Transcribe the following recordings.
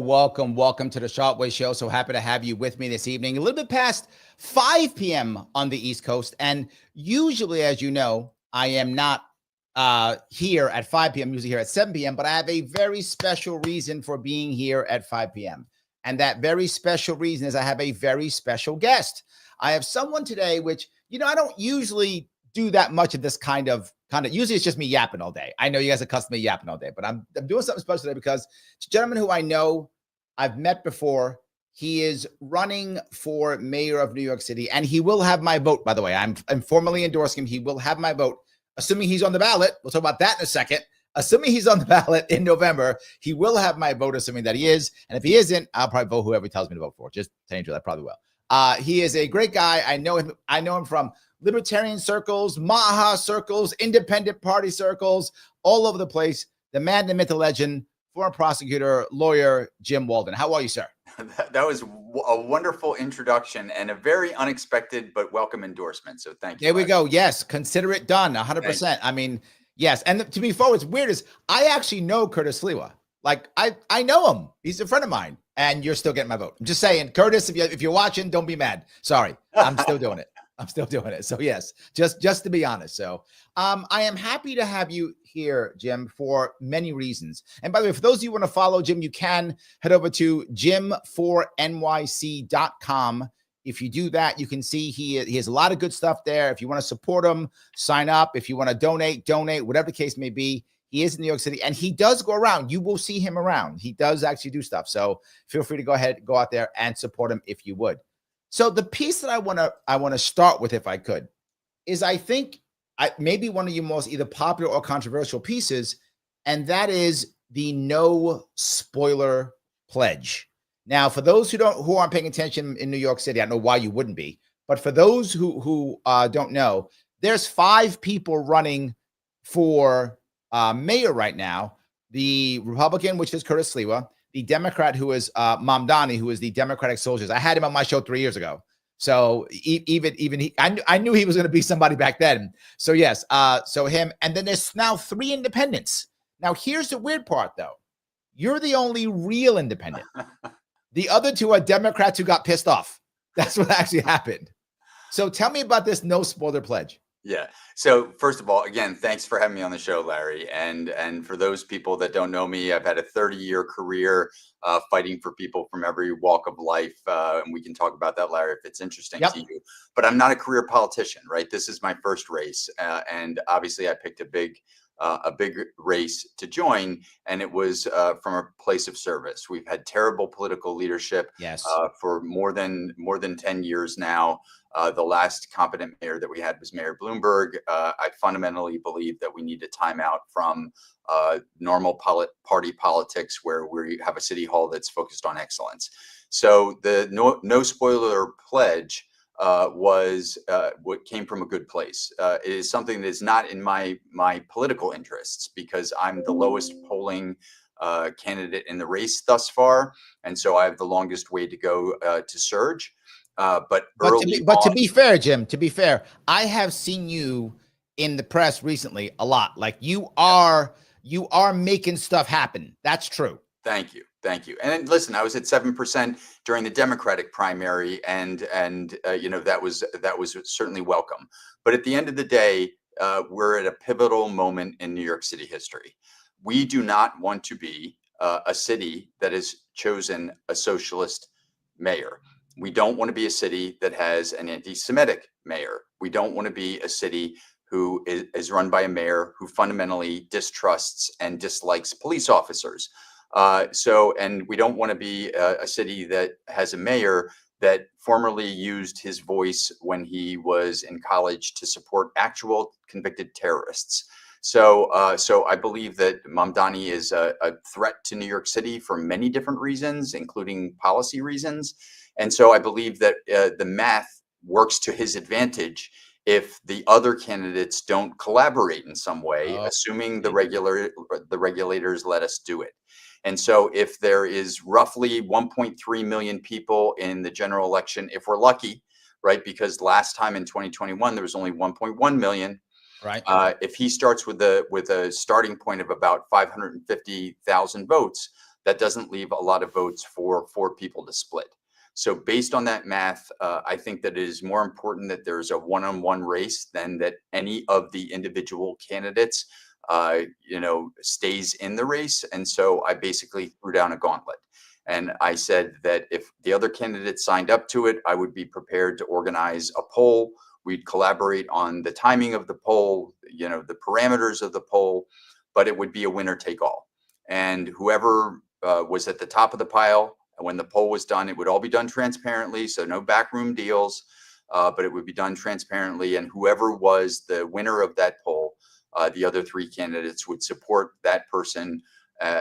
welcome to the Sharpe Show. So happy to have you with me this evening. A little bit past 5 p.m. on the East Coast. And usually, as you know, I am not here at 5 p.m., usually here at 7 p.m., but I have a very special reason for being here at 5 p.m. And that very special reason is I have a very special guest. I have someone today, which, I don't usually do that much of this kind of, usually it's just me yapping all day. I know you guys are accustomed to me yapping all day, but I'm doing something special today because it's a gentleman who I know, I've met before. He is running for mayor of New York City, and he will have my vote, by the way. I'm formally endorsing him. He will have my vote, assuming he's on the ballot. We'll talk about that in a second. Assuming he's on the ballot in November, he will have my vote, assuming that he is. And if he isn't, I'll probably vote whoever he tells me to vote for. Just telling you, I probably will. He is a great guy. I know him from libertarian circles, Maha circles, independent party circles, all over the place. The man, the myth, the legend, former prosecutor, lawyer, Jim Walden. How are you, sir? That was a wonderful introduction and a very unexpected but welcome endorsement. So thank you. There we go. Yes, consider it done. 100%. I mean, yes. And to be fair, what's weird is I actually know Curtis Sliwa. Like I know him. He's a friend of mine, and you're still getting my vote. I'm just saying, Curtis, if you're watching, don't be mad. Sorry, I'm still doing it. I'm still doing it. So yes, just to be honest. So I am happy to have you here, Jim, for many reasons. And by the way, for those of you who want to follow Jim, you can head over to jim4nyc.com. If you do that, you can see he has a lot of good stuff there. If you want to support him, sign up. If you want to donate, whatever the case may be. He is in New York City, and he does go around. You will see him around. He does actually do stuff. So feel free to go out there and support him if you would. So the piece that I want to start with, if I could, is I think maybe one of your most either popular or controversial pieces, and that is the no spoiler pledge. Now, for those who aren't paying attention in New York City, I don't know why you wouldn't be, but for those who don't know, there's 5 people running for mayor right now. The Republican, which is Curtis Sliwa, the Democrat, who is Mamdani, who is the Democratic Soldiers. I had him on my show 3 years ago. So even he, I knew he was going to be somebody back then. So yes, so him. And then there's now 3 independents. Now, here's the weird part, though. You're the only real independent. The other 2 are Democrats who got pissed off. That's what actually happened. So tell me about this no spoiler pledge. Yeah. So first of all, again, thanks for having me on the show, Larry. And for those people that don't know me, I've had a 30-year career fighting for people from every walk of life. And we can talk about that, Larry, if it's interesting to you. But I'm not a career politician, right? This is my first race. And obviously I picked a big race to join, and it was from a place of service. We've had terrible political leadership for more than 10 years now. The last competent mayor that we had was Mayor Bloomberg. I fundamentally believe that we need to time out from normal party politics where we have a city hall that's focused on excellence. So the no spoiler pledge was what came from a good place. It is something that is not in my political interests because I'm the lowest polling candidate in the race thus far, and so I have the longest way to go to surge. But to be fair, Jim, I have seen you in the press recently a lot. Like you are making stuff happen. That's true. Thank you. And listen, I was at 7% during the Democratic primary, and that was certainly welcome. But at the end of the day, we're at a pivotal moment in New York City history. We do not want to be a city that has chosen a socialist mayor. We don't want to be a city that has an anti-Semitic mayor. We don't want to be a city who is run by a mayor who fundamentally distrusts and dislikes police officers. And we don't want to be a city that has a mayor that formerly used his voice when he was in college to support actual convicted terrorists. So I believe that Mamdani is a threat to New York City for many different reasons, including policy reasons. And so I believe that the math works to his advantage if the other candidates don't collaborate in some way, assuming the regulators let us do it. And so if there is roughly 1.3 million people in the general election, if we're lucky, right? Because last time in 2021, there was only 1.1 million. Right. If he starts with a starting point of about 550,000 votes, that doesn't leave a lot of votes for 4 people to split. So based on that math, I think that it is more important that there's a one-on-one race than that any of the individual candidates, stays in the race. And so I basically threw down a gauntlet. And I said that if the other candidates signed up to it, I would be prepared to organize a poll. We'd collaborate on the timing of the poll, the parameters of the poll, but it would be a winner take all. And whoever was at the top of the pile, when the poll was done, it would all be done transparently. So no backroom deals, but it would be done transparently. And whoever was the winner of that poll, the other 3 candidates would support that person.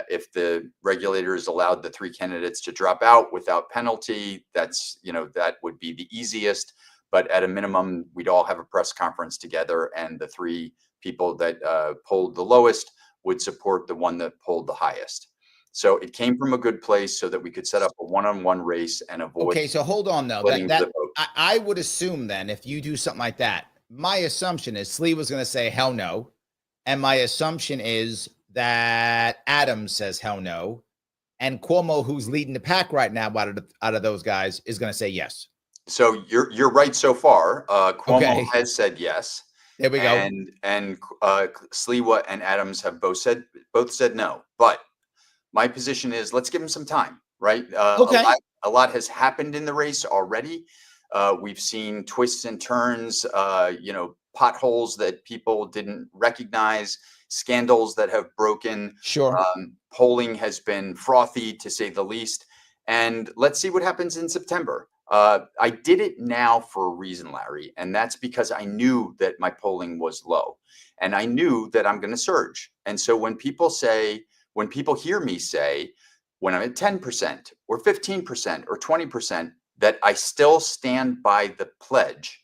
If the regulators allowed the 3 candidates to drop out without penalty, that would be the easiest. But at a minimum, we'd all have a press conference together, and the 3 people that polled the lowest would support the one that polled the highest. So it came from a good place so that we could set up a one-on-one race and avoid. Okay, so hold on though. I would assume then if you do something like that, my assumption is Slee was going to say hell no, and my assumption is that Adams says hell no, and Cuomo, who's leading the pack right now out of those guys, is going to say yes. So you're right so far. Cuomo has said yes. There we go. And Sliwa and Adams have both said no. But my position is let's give him some time, right? A lot has happened in the race already. We've seen twists and turns, potholes that people didn't recognize, scandals that have broken. Sure. Polling has been frothy, to say the least. And let's see what happens in September. I did it now for a reason, Larry, and that's because I knew that my polling was low, and I knew that I'm going to surge. And so when people hear me say, when I'm at 10% or 15% or 20%, that I still stand by the pledge,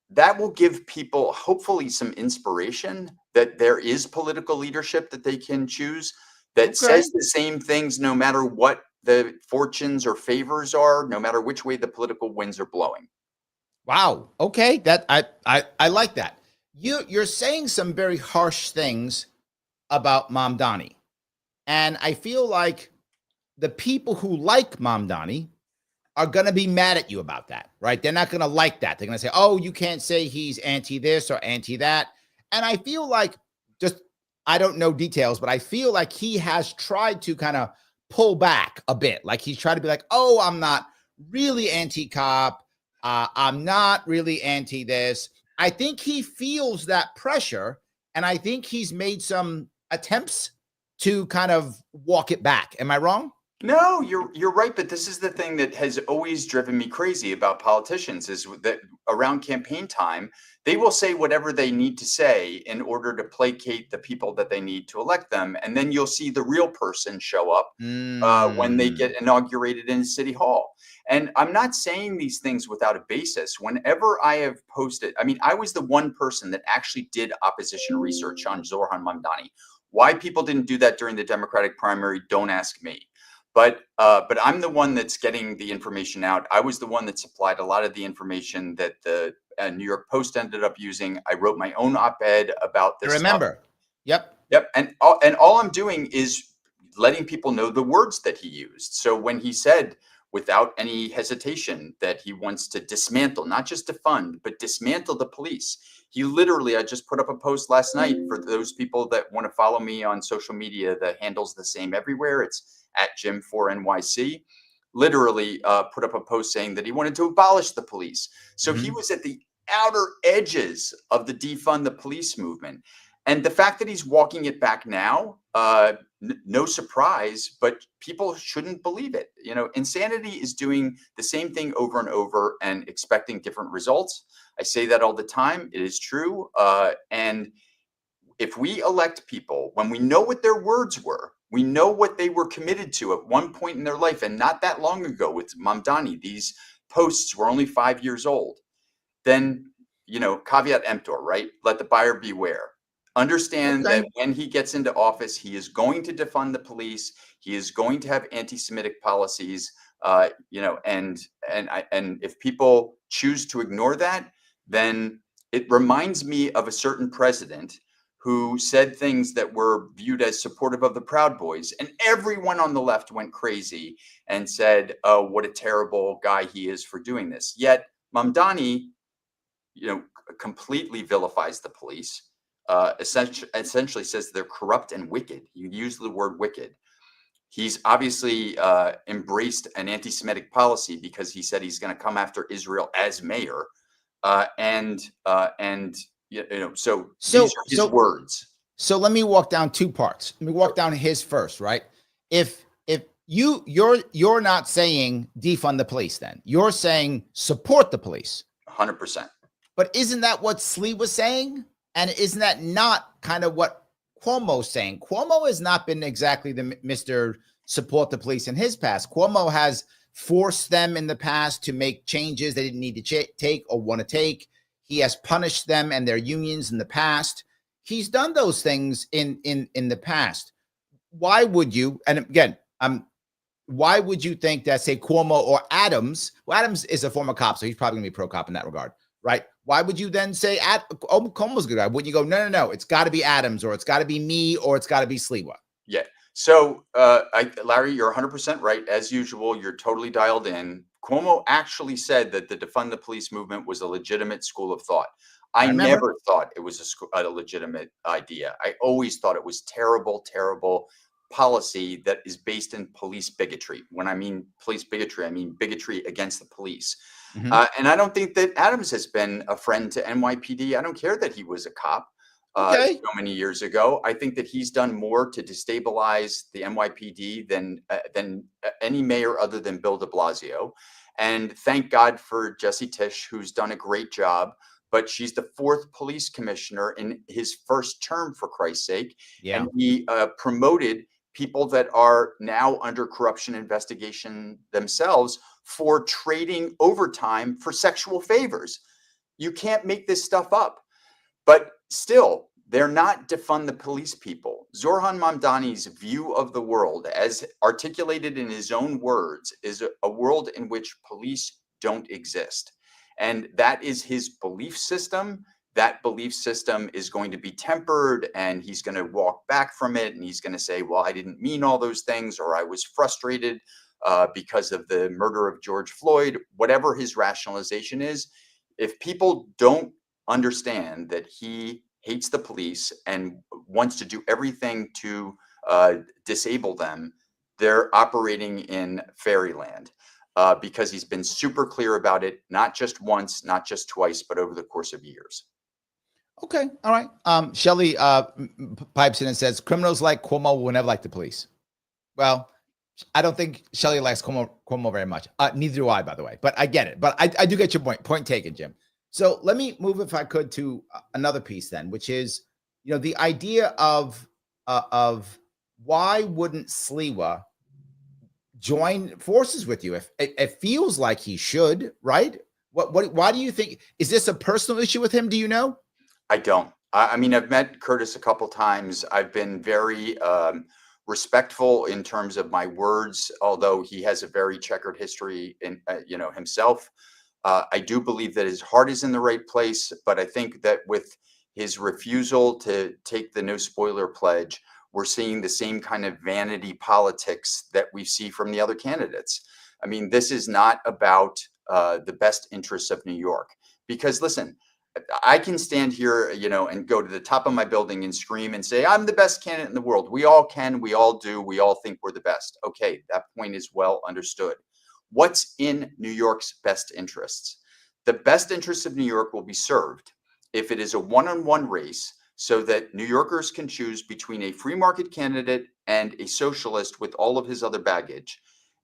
that will give people hopefully some inspiration that there is political leadership that they can choose that says the same things no matter what the fortunes or favors are, no matter which way the political winds are blowing. Wow. Okay. That I like that. You're saying some very harsh things about Mamdani. And I feel like the people who like Mamdani are going to be mad at you about that, right? They're not going to like that. They're going to say, oh, you can't say he's anti this or anti that. And I feel like I don't know details, but I feel like he has tried to kind of pull back a bit. Like he's tried to be like, oh, I'm not really anti-cop. I'm not really anti this. I think he feels that pressure. And I think he's made some attempts to kind of walk it back. Am I wrong? No, you're right. But this is the thing that has always driven me crazy about politicians is that around campaign time, they will say whatever they need to say in order to placate the people that they need to elect them. And then you'll see the real person show up when they get inaugurated in City Hall. And I'm not saying these things without a basis. Whenever I have posted, I was the one person that actually did opposition research on Zohran Mamdani. Why people didn't do that during the Democratic primary, don't ask me. But I'm the one that's getting the information out. I was the one that supplied a lot of the information that the New York Post ended up using. I wrote my own op-ed about this. I remember. Stuff. Yep. And all I'm doing is letting people know the words that he used. So when he said, without any hesitation, that he wants to dismantle, not just defund, but dismantle the police. He literally, I just put up a post last night for those people that want to follow me on social media. The handle's the same everywhere. It's at Jim4NYC, literally put up a post saying that he wanted to abolish the police. So he was at the outer edges of the defund the police movement. And the fact that he's walking it back now, no surprise, but people shouldn't believe it. Insanity is doing the same thing over and over and expecting different results. I say that all the time. It is true. And if we elect people, when we know what their words were, we know what they were committed to at one point in their life, and not that long ago with Mamdani, these posts were only 5 years old, then, caveat emptor, right? Let the buyer beware. Understand that when he gets into office, he is going to defund the police. He is going to have anti-Semitic policies, and if people choose to ignore that, then it reminds me of a certain president who said things that were viewed as supportive of the Proud Boys. And everyone on the left went crazy and said, oh, what a terrible guy he is for doing this. Yet Mamdani, completely vilifies the police, essentially says they're corrupt and wicked. You use the word wicked. He's obviously embraced an anti-Semitic policy because he said he's going to come after Israel as mayor. So these are his words. So let me walk down two parts. Let me walk down his first, right? If you're not saying defund the police, then you're saying support the police. 100%. But isn't that what Slee was saying? And isn't that not kind of what Cuomo's saying? Cuomo has not been exactly the Mr. Support the police in his past. Cuomo has forced them in the past to make changes they didn't need to take or want to take. He has punished them and their unions in the past. He's done those things in the past. Why would you? And again, why would you think that, say, Cuomo or Adams? Well, Adams is a former cop, so he's probably gonna be pro-cop in that regard, right? Why would you then say, Cuomo's a good guy? Wouldn't you go, no, it's got to be Adams, or it's got to be me, or it's got to be Sliwa? Yeah. So, Larry, you're 100% right. As usual, you're totally dialed in. Cuomo actually said that the defund the police movement was a legitimate school of thought. I never thought it was a legitimate idea. I always thought it was terrible policy that is based in police bigotry. When I mean police bigotry, I mean bigotry against the police. Mm-hmm. And I don't think that Adams has been a friend to NYPD. I don't care that he was a cop so many years ago. I think that he's done more to destabilize the NYPD than any mayor other than Bill de Blasio. And thank God for Jesse Tisch, who's done a great job. But she's the fourth police commissioner in his first term, for Christ's sake. Yeah. And he promoted people that are now under corruption investigation themselves for trading overtime for sexual favors. You can't make this stuff up. But still, they're not defund the police people. Zohran Mamdani's view of the world, as articulated in his own words, is a world in which police don't exist. And that is his belief system. That belief system is going to be tempered, and he's going to walk back from it. And he's going to say, well, I didn't mean all those things, or I was frustrated because of the murder of George Floyd. Whatever his rationalization is, if people don't understand that he hates the police and wants to do everything to disable them, they're operating in fairyland. Because he's been super clear about it, not just once, not just twice, but over the course of years. Okay. All right. Shelley pipes in and says, criminals like Cuomo will never like the police. Well, I don't think Shelley likes Cuomo very much. Neither do I, by the way. But I get it. But I do get your point. Point taken, Jim. So let me move, if I could, to another piece then, which is, the idea of why wouldn't Sliwa join forces with you? If it feels like he should, right? Why do you think? Is this a personal issue with him? Do you know? I don't. I mean, I've met Curtis a couple times. I've been very respectful in terms of my words, although he has a very checkered history in himself. I do believe that his heart is in the right place, but I think that with his refusal to take the no spoiler pledge, we're seeing the same kind of vanity politics that we see from the other candidates. I mean, this is not about the best interests of New York. Because listen, I can stand here, and go to the top of my building and scream and say, I'm the best candidate in the world. We all can, we all do, we all think we're the best. Okay, that point is well understood. What's in New York's best interests? The best interests of New York will be served if it is a one-on-one race, so that New Yorkers can choose between a free market candidate and a socialist with all of his other baggage.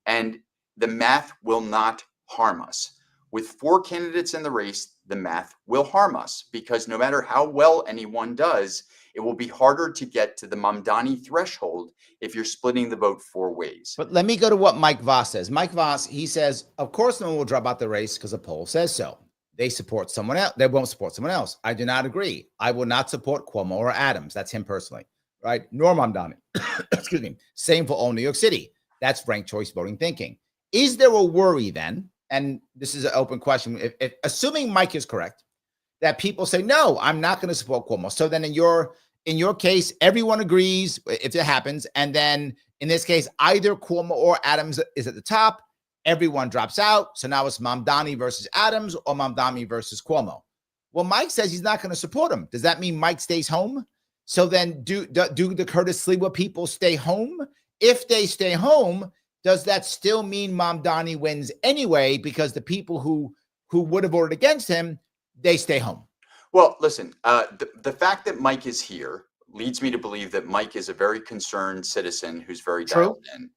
And the math will not harm us. With 4 candidates in the race, the math will harm us, because no matter how well anyone does, it will be harder to get to the Mamdani threshold if you're splitting the vote 4 ways. But let me go to what Mike Voss says. Mike Voss, he says, of course no one will drop out the race because a poll says so. They support someone else. They won't support someone else. I do not agree. I will not support Cuomo or Adams. That's him personally, right? Nor Mamdani. Excuse me. Same for all New York City. That's ranked choice voting thinking. Is there a worry then? And this is an open question. If assuming Mike is correct, that people say, no, I'm not going to support Cuomo. So then in your in your case, everyone agrees if it happens. And then in this case, either Cuomo or Adams is at the top. Everyone drops out. So now it's Mamdani versus Adams or Mamdani versus Cuomo. Well, Mike says he's not going to support him. Does that mean Mike stays home? So then do the Curtis Sliwa people stay home? If they stay home, does that still mean Mamdani wins anyway? Because the people who would have voted against him, they stay home. Well, listen, the fact that Mike is here leads me to believe that Mike is a very concerned citizen who's very dialed in.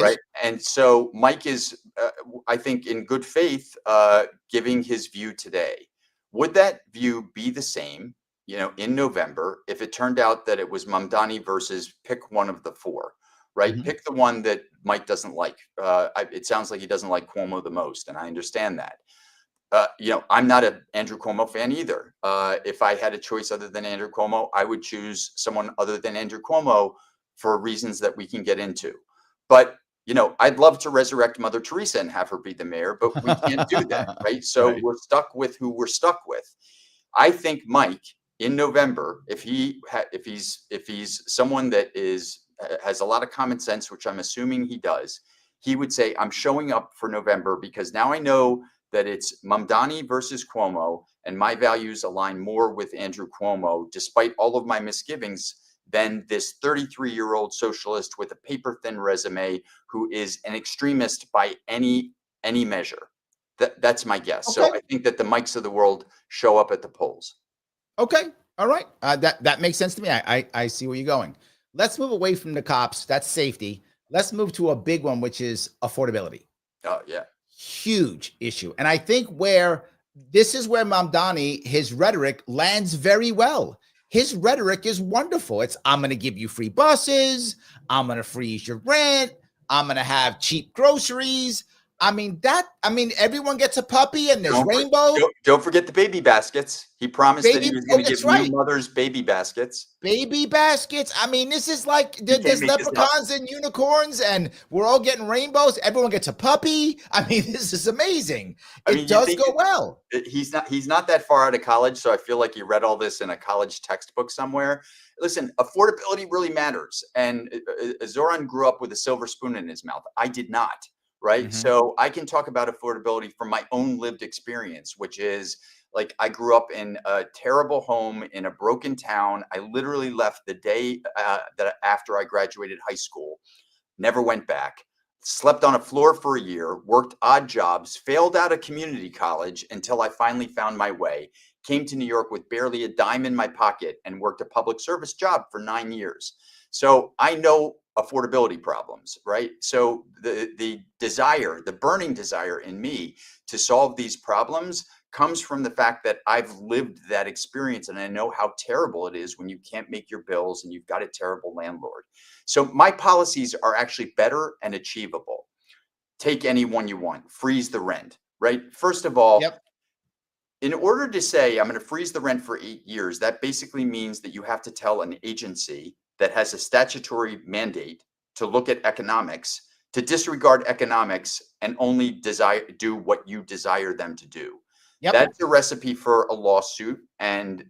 Right. And so Mike is, I think, in good faith, giving his view today. Would that view be the same, in November, if it turned out that it was Mamdani versus pick one of the four, right? Pick the one that Mike doesn't like. It sounds like he doesn't like Cuomo the most, and I understand that. I'm not an Andrew Cuomo fan either. If I had a choice other than Andrew Cuomo, I would choose someone other than Andrew Cuomo for reasons that we can get into. But, I'd love to resurrect Mother Teresa and have her be the mayor, but we can't do that, right? So we're stuck with who we're stuck with. I think Mike in November, if he's someone that has a lot of common sense, which I'm assuming he does, he would say, I'm showing up for November because now I know that it's Mamdani versus Cuomo, and my values align more with Andrew Cuomo, despite all of my misgivings, than this 33-year-old socialist with a paper-thin resume who is an extremist by any measure. That's my guess. Okay. So I think that the Mikes of the world show up at the polls. Okay. All right. That makes sense to me. I see where you're going. Let's move away from the cops. That's safety. Let's move to a big one, which is affordability. Oh, yeah. Huge issue. And I think this is where Mamdani, his rhetoric lands very well. His rhetoric is wonderful. It's, I'm going to give you free buses. I'm going to freeze your rent. I'm going to have cheap groceries. Everyone gets a puppy and there's rainbows. Don't forget the baby baskets. He promised that he was going to give new mothers baby baskets. Baby baskets. This is like there's leprechauns and unicorns and we're all getting rainbows. Everyone gets a puppy. This is amazing. It does go well. He's not that far out of college, so I feel like he read all this in a college textbook somewhere. Listen, affordability really matters. And Zohran grew up with a silver spoon in his mouth. I did not. Right. So I can talk about affordability from my own lived experience, which is like I grew up in a terrible home in a broken town. I literally left the day that after I graduated high school, never went back, slept on a floor for a year, worked odd jobs, failed out of community college until I finally found my way, came to New York with barely a dime in my pocket and worked a public service job for 9 years. So I know affordability problems, right? So the desire, the burning desire in me to solve these problems comes from the fact that I've lived that experience and I know how terrible it is when you can't make your bills and you've got a terrible landlord. So my policies are actually better and achievable. Take any one you want, freeze the rent, right? First of all, in order to say I'm going to freeze the rent for 8 years, that basically means that you have to tell an agency that has a statutory mandate to look at economics, to disregard economics and only do what you desire them to do. That's a recipe for a lawsuit. And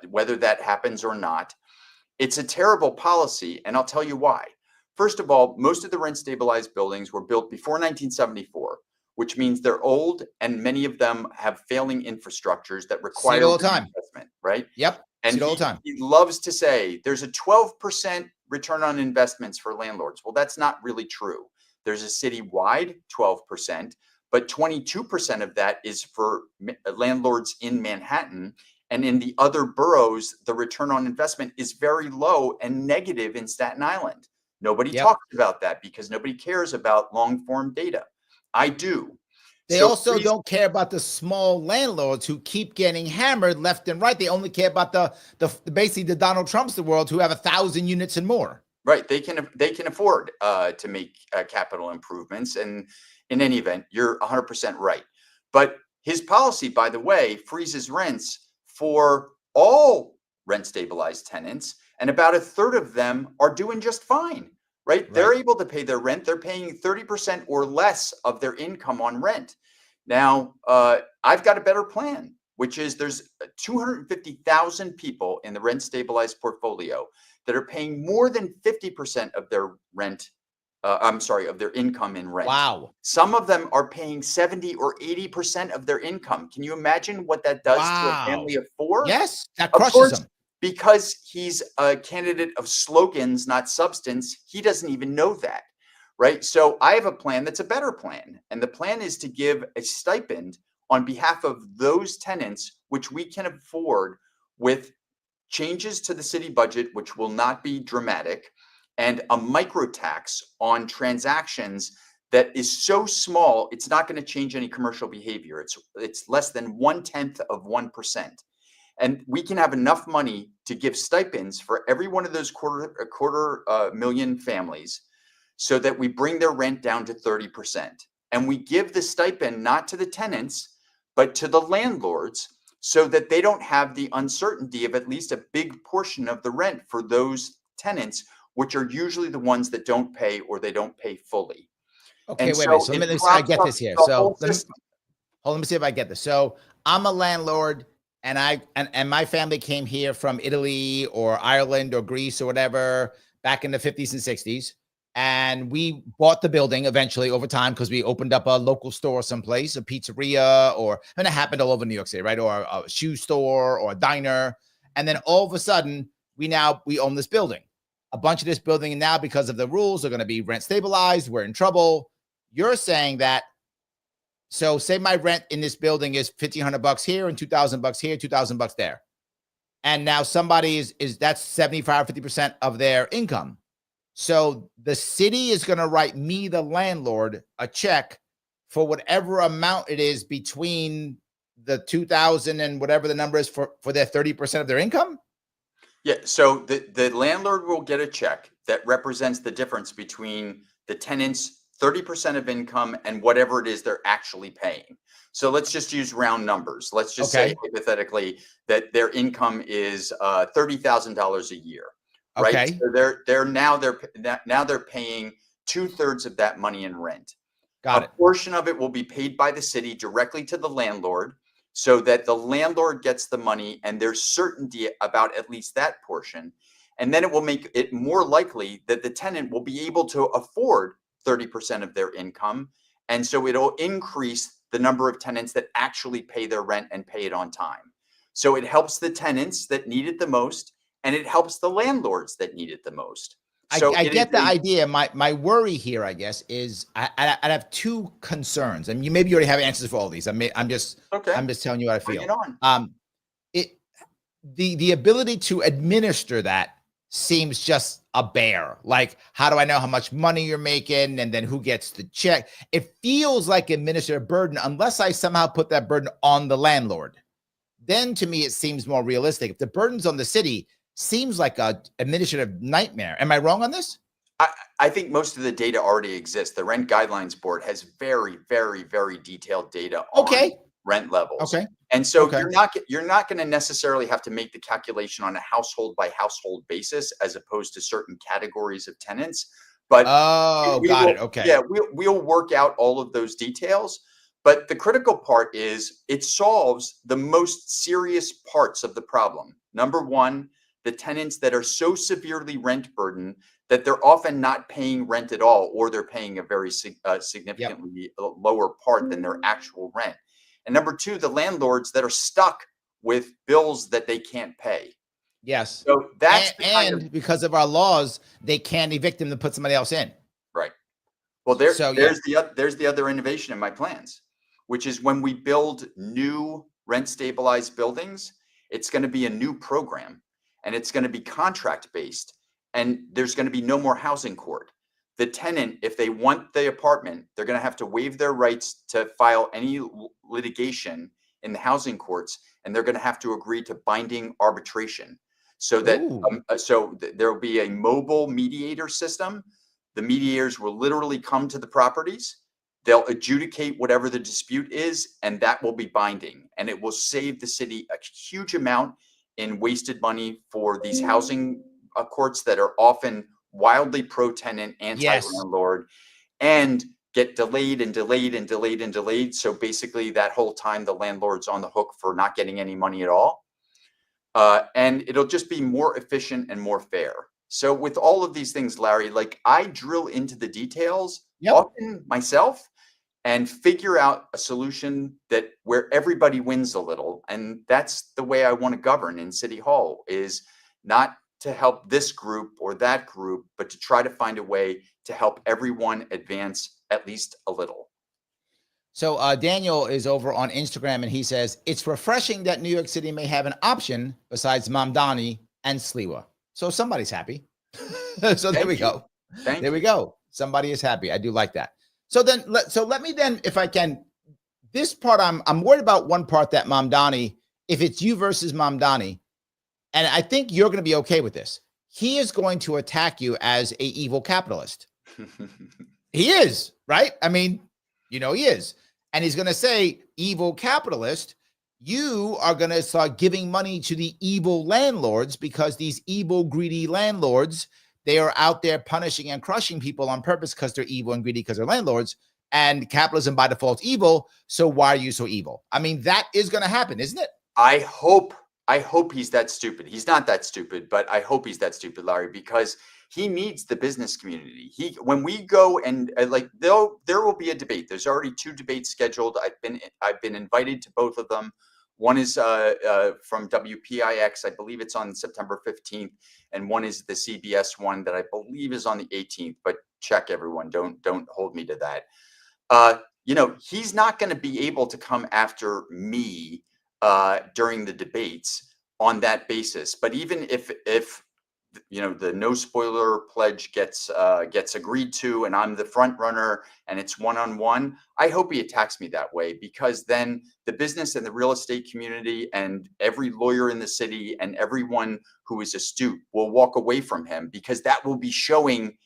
whether that happens or not, it's a terrible policy. And I'll tell you why. First of all, most of the rent stabilized buildings were built before 1974, which means they're old and many of them have failing infrastructures that require investment, right? And he loves to say there's a 12% return on investments for landlords. Well, that's not really true. There's a citywide 12%, but 22% of that is for landlords in Manhattan. And in the other boroughs, the return on investment is very low and negative in Staten Island. Nobody talks about that because nobody cares about long form data. I do. They also don't care about the small landlords who keep getting hammered left and right. They only care about the basically the Donald Trumps of the world who have 1,000 units and more. Right. They can afford to make capital improvements. And in any event, you're 100% right. But his policy, by the way, freezes rents for all rent stabilized tenants. And about a third of them are doing just fine. Right? They're able to pay their rent. They're paying 30% or less of their income on rent. Now, I've got a better plan, which is there's 250,000 people in the rent stabilized portfolio that are paying more than 50% of their rent. Of their income in rent. Wow. Some of them are paying 70 or 80% of their income. Can you imagine what that does to a family of four? Yes, that Of crushes course, them. because he's a candidate of slogans, not substance, he doesn't even know that, right? So I have a plan that's a better plan. And the plan is to give a stipend on behalf of those tenants, which we can afford with changes to the city budget, which will not be dramatic, and a micro tax on transactions that is so small, it's not going to change any commercial behavior. It's less than 0.1%. And we can have enough money to give stipends for every one of those quarter million families so that we bring their rent down to 30%. And we give the stipend not to the tenants, but to the landlords so that they don't have the uncertainty of at least a big portion of the rent for those tenants, which are usually the ones that don't pay or they don't pay fully. Okay, And wait a minute. so So it let me see if I props get up this here. the So whole let me, system. hold on, let me see if I get this. So I'm a landlord, and and my family came here from Italy or Ireland or Greece or whatever back in the 50s and 60s. And we bought the building eventually over time because we opened up a local store someplace, a pizzeria, and it happened all over New York City, right? Or a shoe store or a diner. And then all of a sudden, we own this building. A bunch of this building, and now because of the rules, are going to be rent stabilized. We're in trouble. You're saying that. So say my rent in this building is $1,500 here and $2,000 here, $2,000 there. And now somebody is that's 75, 50% of their income. So the city is going to write me, the landlord, a check for whatever amount it is between the 2,000 and whatever the number is for their 30% of their income. Yeah. So the landlord will get a check that represents the difference between the tenant's 30% of income and whatever it is they're actually paying. So let's just use round numbers. Let's just say hypothetically that their income is $30,000 a year, right? Okay. So they're paying 2/3 of that money in rent. Got it. A portion of it will be paid by the city directly to the landlord, so that the landlord gets the money and there's certainty about at least that portion. And then it will make it more likely that the tenant will be able to afford 30% of their income. And so it'll increase the number of tenants that actually pay their rent and pay it on time. So it helps the tenants that need it the most, and it helps the landlords that need it the most. So I get the idea. My worry here, I guess, is I have two concerns, and maybe you already have answers for all these. I'm just telling you what I feel. Bring it on. The ability to administer that seems just a bear. Like, how do I know how much money you're making, and then who gets the check? It feels like administrative burden, unless I somehow put that burden on the landlord. Then to me, it seems more realistic. If the burden's on the city, seems like a administrative nightmare. Am I wrong on this? I think most of the data already exists. The Rent Guidelines Board has very, very, very detailed data on rent levels. Okay. And so you're not going to necessarily have to make the calculation on a household by household basis as opposed to certain categories of tenants. But got it. Okay. Yeah, we'll work out all of those details. But the critical part is it solves the most serious parts of the problem. Number one, the tenants that are so severely rent burdened that they're often not paying rent at all, or they're paying a very significantly lower part than their actual rent. And number two, the landlords that are stuck with bills that they can't pay. Yes. So that's because of our laws, they can't evict them to put somebody else in. Right. Well, there's the other innovation in my plans, which is when we build new rent stabilized buildings, it's going to be a new program. And it's going to be contract based, and there's going to be no more housing court. The tenant, if they want the apartment, they're going to have to waive their rights to file any litigation in the housing courts, and they're going to have to agree to binding arbitration. So that there will be a mobile mediator system. The mediators will literally come to the properties. They'll adjudicate whatever the dispute is, and that will be binding, and it will save the city a huge amount in wasted money for these housing courts that are often wildly pro-tenant, anti-landlord. And get delayed and delayed and delayed and delayed. So basically that whole time the landlord's on the hook for not getting any money at all. And it'll just be more efficient and more fair. So with all of these things, Larry, like I drill into the details often myself and figure out a solution that where everybody wins a little. And that's the way I want to govern in City Hall, is not to help this group or that group, but to try to find a way to help everyone advance at least a little. So Daniel is over on Instagram and he says, it's refreshing that New York City may have an option besides Mamdani and Sliwa. So somebody's happy. So there we go. There we go. Somebody is happy. I do like that. So then, let me then, if I can, this part, I'm worried about one part, that Mamdani, if it's you versus Mamdani, and I think you're going to be okay with this. He is going to attack you as a evil capitalist. He is, right? I mean, he is. And he's going to say, evil capitalist, you are going to start giving money to the evil landlords because these evil, greedy landlords, they are out there punishing and crushing people on purpose because they're evil and greedy because they're landlords. And capitalism by default is evil. So why are you so evil? I mean, that is going to happen, isn't it? I hope he's that stupid. He's not that stupid, but I hope he's that stupid, Larry, because he needs the business community. When we go and there will be a debate. There's already 2 debates scheduled. I've been invited to both of them. One is from WPIX. I believe it's on September 15th, and one is the CBS one that I believe is on the 18th. But check, everyone. Don't hold me to that. He's not going to be able to come after me during the debates on that basis. But even if the no spoiler pledge gets agreed to, and I'm the front runner, and it's one-on-one, I hope he attacks me that way, because then the business and the real estate community and every lawyer in the city and everyone who is astute will walk away from him, because that will be showing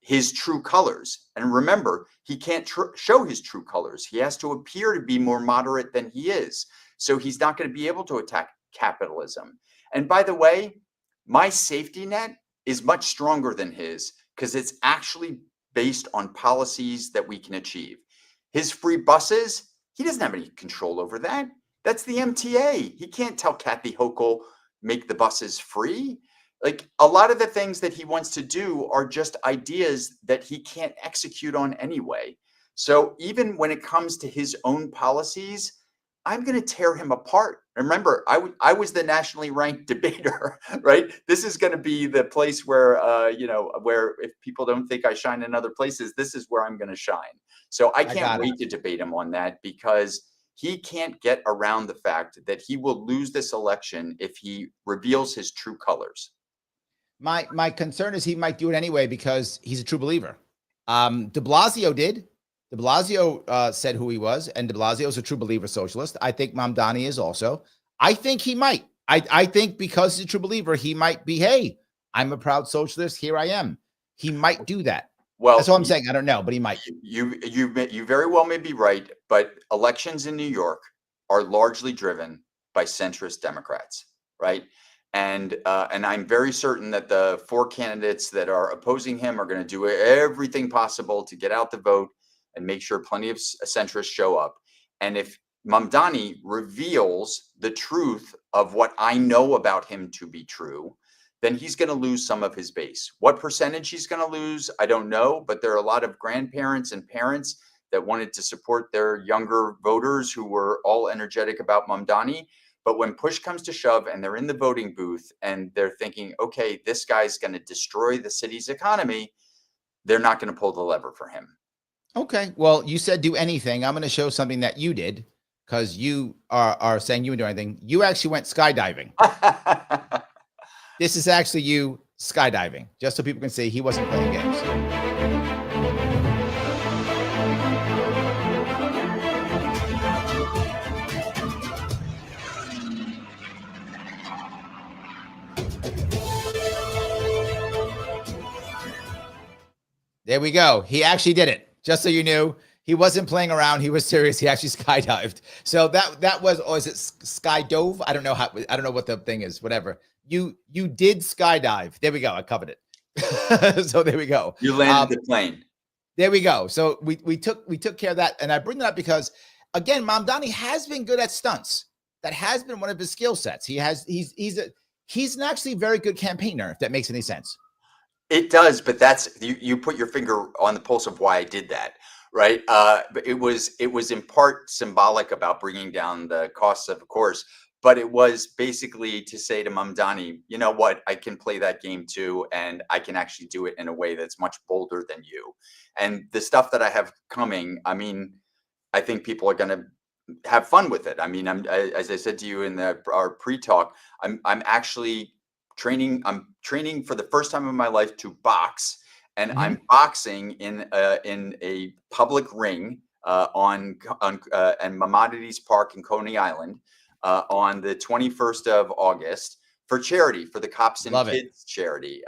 his true colors. And remember, he can't show his true colors. He has to appear to be more moderate than he is. So he's not going to be able to attack capitalism. And by the way, my safety net is much stronger than his, because it's actually based on policies that we can achieve. His free buses, he doesn't have any control over that. That's the MTA. He can't tell Kathy Hochul, make the buses free. Like, a lot of the things that he wants to do are just ideas that he can't execute on anyway. So even when it comes to his own policies, I'm going to tear him apart. Remember, I was the nationally ranked debater, right? This is going to be the place where, where if people don't think I shine in other places, this is where I'm going to shine. So I can't wait to debate him on that, because he can't get around the fact that he will lose this election if he reveals his true colors. My concern is he might do it anyway because he's a true believer. De Blasio did. De Blasio said who he was, and de Blasio is a true believer socialist. I think Mamdani is also. I think he might. I think because he's a true believer, he might be, hey, I'm a proud socialist. Here I am. He might do that. Well, that's all I'm saying. I don't know, but he might. You very well may be right, but elections in New York are largely driven by centrist Democrats, right? And I'm very certain that the 4 candidates that are opposing him are going to do everything possible to get out the vote and make sure plenty of centrists show up. And if Mamdani reveals the truth of what I know about him to be true, then he's going to lose some of his base. What percentage he's going to lose, I don't know, but there are a lot of grandparents and parents that wanted to support their younger voters who were all energetic about Mamdani. But when push comes to shove and they're in the voting booth and they're thinking, okay, this guy's going to destroy the city's economy, they're not going to pull the lever for him. Okay. Well, you said do anything. I'm going to show something that you did, because you are saying you would do anything. You actually went skydiving. This is actually you skydiving, just so people can see he wasn't playing games. There we go. He actually did it. Just so you knew, he wasn't playing around. He was serious. He actually skydived. So that was, or is it skydove? I don't know what the thing is. Whatever. You did skydive. There we go. I covered it. So there we go. You landed the plane. There we go. So we took care of that, and I bring that up because, again, Mamdani has been good at stunts. That has been one of his skill sets. He's an actually very good campaigner, if that makes any sense. It does, but that's you put your finger on the pulse of why I did that, right? But it was in part symbolic about bringing down the costs, of course, but it was basically to say to Mamdani, you know what, I can play that game too, and I can actually do it in a way that's much bolder than you. And the stuff that I have coming, I mean, I think people are going to have fun with it. I mean, as I said to you in our pre-talk, I'm actually training. I'm training for the first time in my life to box, and Mhm. I'm boxing in a public ring and Maimonides Park in Coney Island on the 21st of August for charity, for the Cops and Love it. Kids charity.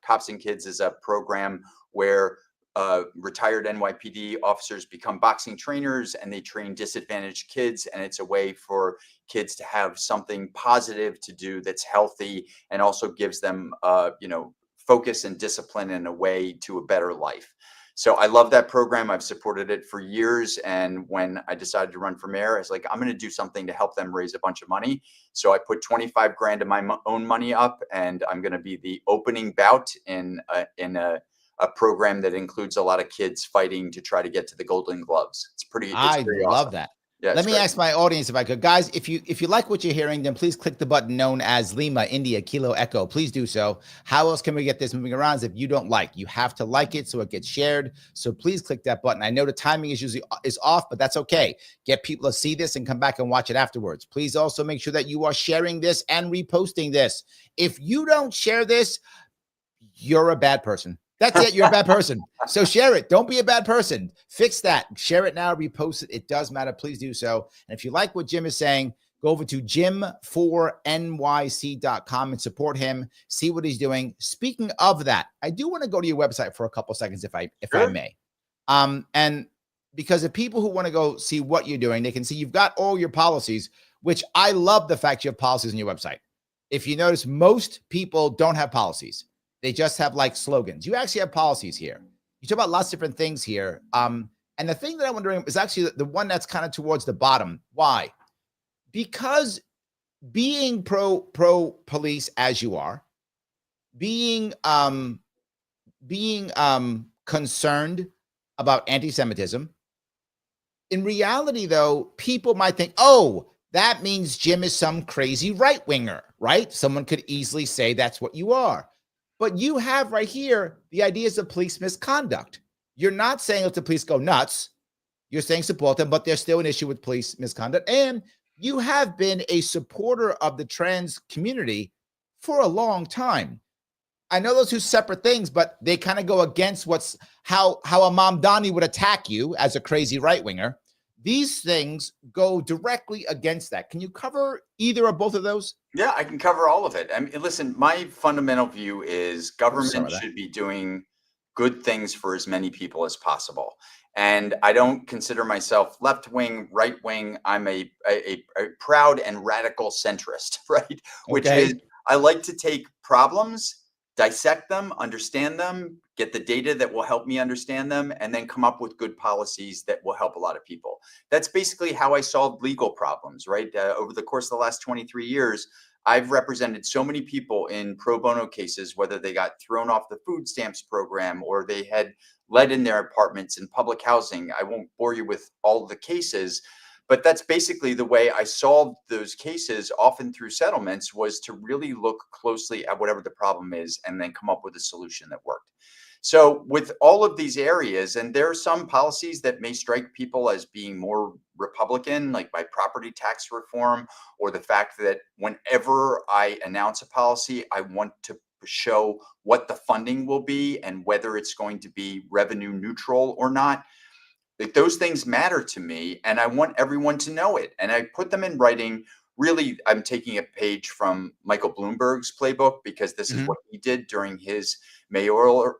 Cops and Kids is a program where retired NYPD officers become boxing trainers and they train disadvantaged kids. And it's a way for kids to have something positive to do that's healthy and also gives them, focus and discipline in a way to a better life. So I love that program. I've supported it for years. And when I decided to run for mayor, I was like, I'm going to do something to help them raise a bunch of money. So I put 25 grand of my own money up, and I'm going to be the opening bout in a program that includes a lot of kids fighting to try to get to the Golden Gloves. It's I pretty love awesome. that. Yeah, Let it's me great. ask my audience if I could. Guys, if you like what you're hearing, then please click the button known as Lima, India, Kilo, Echo. Please do so. How else can we get this moving around? If you don't like, you have to like it so it gets shared. So please click that button. I know the timing is usually off, but that's okay. Get people to see this and come back and watch it afterwards. Please also make sure that you are sharing this and reposting this. If you don't share this, you're a bad person. That's it. You're a bad person. So share it. Don't be a bad person. Fix that. Share it now. Repost it. It does matter. Please do so. And if you like what Jim is saying, go over to jim4nyc.com and support him. See what he's doing. Speaking of that, I do want to go to your website for a couple seconds, if I may. And because the people who want to go see what you're doing, they can see you've got all your policies, which I love the fact you have policies on your website. If you notice, most people don't have policies. They just have like slogans. You actually have policies here. You talk about lots of different things here. And the thing that I'm wondering is actually the one that's kind of towards the bottom. Why? Because being pro police as you are, being concerned about anti-Semitism, in reality, though, people might think, oh, that means Jim is some crazy right-winger, right? Someone could easily say that's what you are. But you have right here the ideas of police misconduct. You're not saying let the police go nuts. You're saying support them, but there's still an issue with police misconduct. And you have been a supporter of the trans community for a long time. I know those two separate things, but they kind of go against how a Mamdani would attack you as a crazy right-winger. These things go directly against that. Can you cover either or both of those? Yeah, I can cover all of it. I mean, listen, my fundamental view is government should be doing good things for as many people as possible. And I don't consider myself left wing, right wing. I'm a proud and radical centrist, right? Which is, I like to take problems, dissect them, understand them, get the data that will help me understand them, and then come up with good policies that will help a lot of people. That's basically how I solved legal problems, right? Over the course of the last 23 years, I've represented so many people in pro bono cases, whether they got thrown off the food stamps program or they had led in their apartments in public housing. I won't bore you with all of the cases, but that's basically the way I solved those cases, often through settlements, was to really look closely at whatever the problem is and then come up with a solution that worked. So with all of these areas, and there are some policies that may strike people as being more Republican, like my property tax reform, or the fact that whenever I announce a policy, I want to show what the funding will be and whether it's going to be revenue neutral or not. Like, those things matter to me, and I want everyone to know it. And I put them in writing. Really, I'm taking a page from Michael Bloomberg's playbook, because this is what he did during his mayoral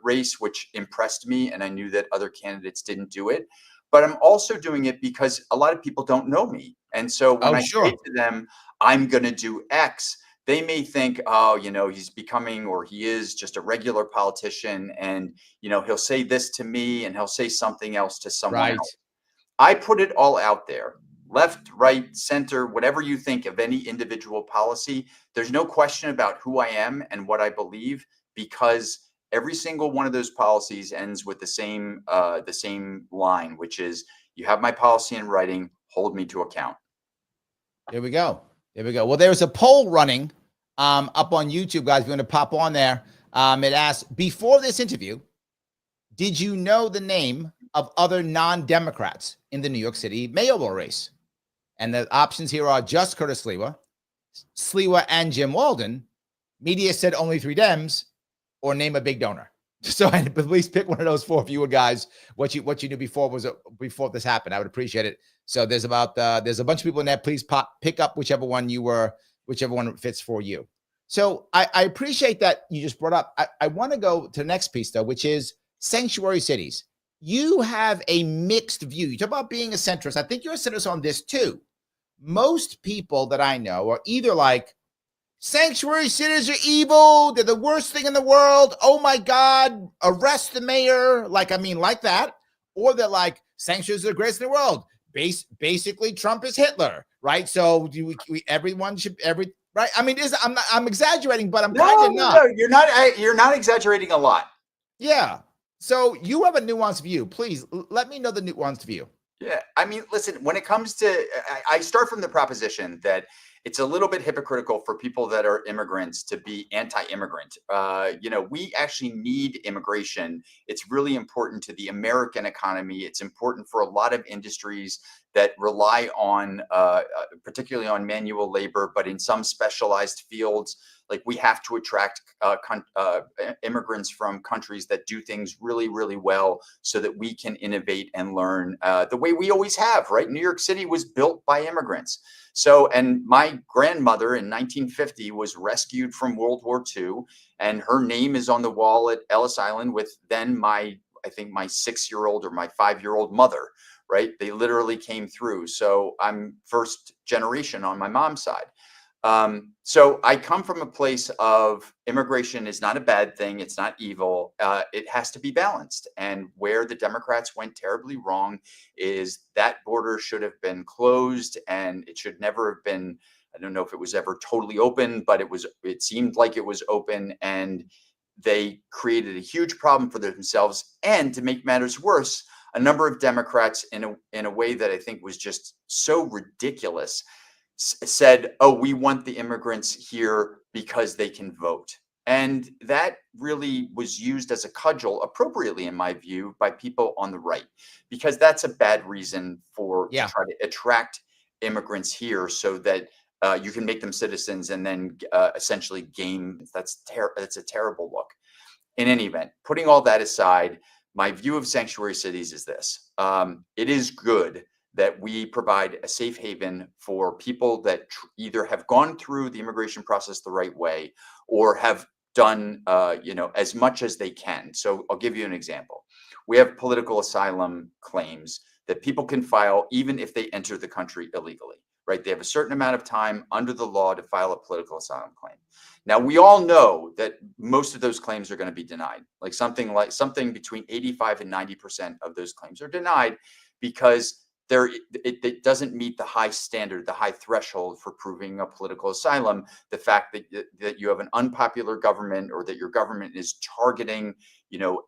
race, which impressed me. And I knew that other candidates didn't do it. But I'm also doing it because a lot of people don't know me. And so when I say to them, I'm going to do X, they may think, oh, he's becoming, or he is just a regular politician, and he'll say this to me and he'll say something else to someone Right. else. I put it all out there, left, right, center, whatever you think of any individual policy. There's no question about who I am and what I believe, because every single one of those policies ends with the same line, which is, you have my policy in writing, hold me to account. There we go. There we go. Well, there's a poll running up on YouTube, guys. We're going to pop on there. It asks, before this interview, did you know the name of other non-Democrats in the New York City mayoral race? And the options here are just Curtis Sliwa, and Jim Walden. Media said only 3 Dems, or name a big donor. So at least pick one of those 4 fewer guys. What you knew before this happened. I would appreciate it. So there's a bunch of people in there. Please pick up whichever one fits for you. So I appreciate that you just brought up. I want to go to the next piece though, which is sanctuary cities. You have a mixed view. You talk about being a centrist. I think you're a centrist on this too. Most people that I know are either like, sanctuary cities are evil, they're the worst thing in the world, oh my God, arrest the mayor, like that. Or they're like, sanctuaries are the greatest in the world. Basically, Trump is Hitler, right? So everyone should, right? I mean, I'm exaggerating, but I'm kind of not. No, you're not exaggerating a lot. Yeah. So you have a nuanced view. Please let me know the nuanced view. Yeah. I mean, listen, when it comes to, I start from the proposition that it's a little bit hypocritical for people that are immigrants to be anti-immigrant. We actually need immigration. It's really important to the American economy. It's important for a lot of industries that rely on, particularly on manual labor, but in some specialized fields, like we have to attract immigrants from countries that do things really, really well so that we can innovate and learn the way we always have, right? New York City was built by immigrants. So, and my grandmother in 1950 was rescued from World War II, and her name is on the wall at Ellis Island with then I think my 6-year-old or my 5-year-old mother, right? They literally came through. So I'm first generation on my mom's side. So I come from a place of immigration is not a bad thing. It's not evil. It has to be balanced. And where the Democrats went terribly wrong is that border should have been closed, and it should never have been. I don't know if it was ever totally open, but it seemed like it was open, and they created a huge problem for themselves. And to make matters worse, a number of Democrats in a way that I think was just so ridiculous said, oh, we want the immigrants here because they can vote. And that really was used as a cudgel, appropriately in my view, by people on the right, because that's a bad reason to try to attract immigrants here so that you can make them citizens and then essentially game. That's a terrible look. In any event, putting all that aside, my view of sanctuary cities is this. It is good that we provide a safe haven for people that either have gone through the immigration process the right way or have done, as much as they can. So I'll give you an example. We have political asylum claims that people can file even if they enter the country illegally, right? They have a certain amount of time under the law to file a political asylum claim. Now, we all know that most of those claims are going to be denied. Something between 85 and 90% of those claims are denied because it doesn't meet the high standard, the high threshold for proving a political asylum. The fact that you have an unpopular government or that your government is targeting,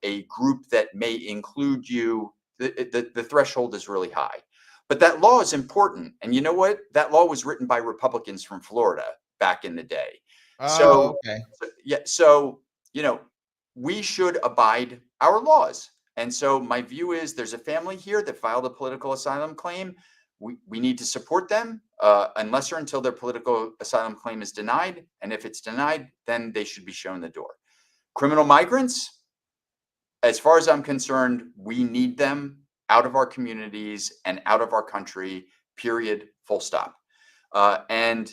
a group that may include you, the threshold is really high. But that law is important. And you know what? That law was written by Republicans from Florida back in the day. Oh, okay. So, we should abide our laws. And so my view is there's a family here that filed a political asylum claim. We need to support them unless or until their political asylum claim is denied. And if it's denied, then they should be shown the door. Criminal migrants, as far as I'm concerned, we need them out of our communities and out of our country, period, full stop. And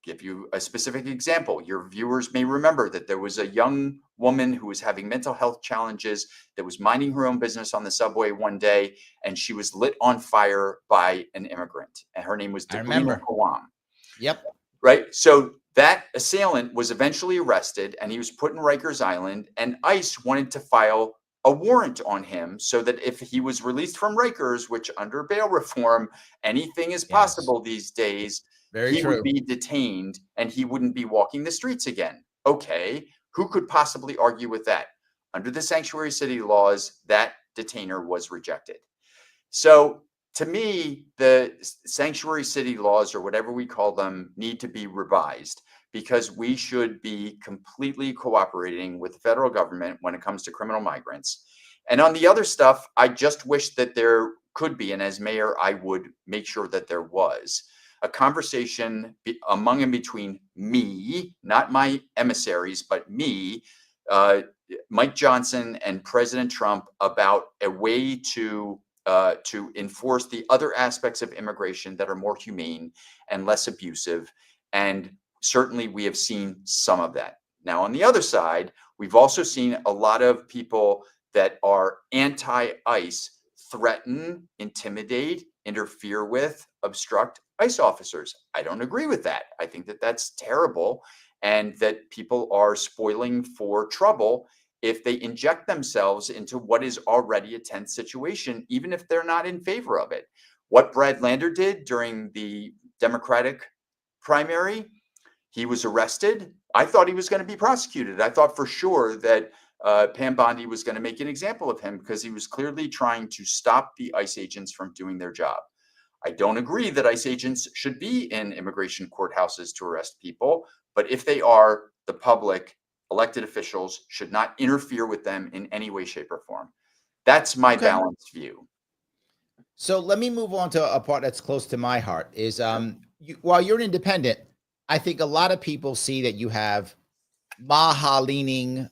give you a specific example. Your viewers may remember that there was a young woman who was having mental health challenges that was minding her own business on the subway one day, and she was lit on fire by an immigrant. And her name was I remember. Kwam. Yep. Right. So That assailant was eventually arrested and he was put in Rikers Island, and ICE wanted to file a warrant on him so that if he was released from Rikers, which under bail reform, anything is Yes. possible these days, Very he would true. be detained and he wouldn't be walking the streets again. Okay, who could possibly argue with that? Under the sanctuary city laws, that detainer was rejected. So to me, the sanctuary city laws, or whatever we call them, need to be revised because we should be completely cooperating with the federal government when it comes to criminal migrants. And on the other stuff, I just wish that there could be, and as mayor, I would make sure that there was a conversation among and between me, not my emissaries, but me, uh, Mike Johnson, and President Trump about a way to enforce the other aspects of immigration that are more humane and less abusive. And certainly we have seen some of that. Now, on the other side, we've also seen a lot of people that are anti-ICE threaten, intimidate, interfere with, obstruct ICE officers. I don't agree with that. I think that that's terrible and that people are spoiling for trouble if they inject themselves into what is already a tense situation, even if they're not in favor of it. What Brad Lander did during the Democratic primary, he was arrested. I thought he was going to be prosecuted. I thought for sure that Pam Bondi was going to make an example of him because he was clearly trying to stop the ICE agents from doing their job. I don't agree that ICE agents should be in immigration courthouses to arrest people, but if they are, the public, elected officials should not interfere with them in any way, shape, or form. That's my Okay. balanced view. So let me move on to a part that's close to my heart is while you're an independent, I think a lot of people see that you have Maha leaning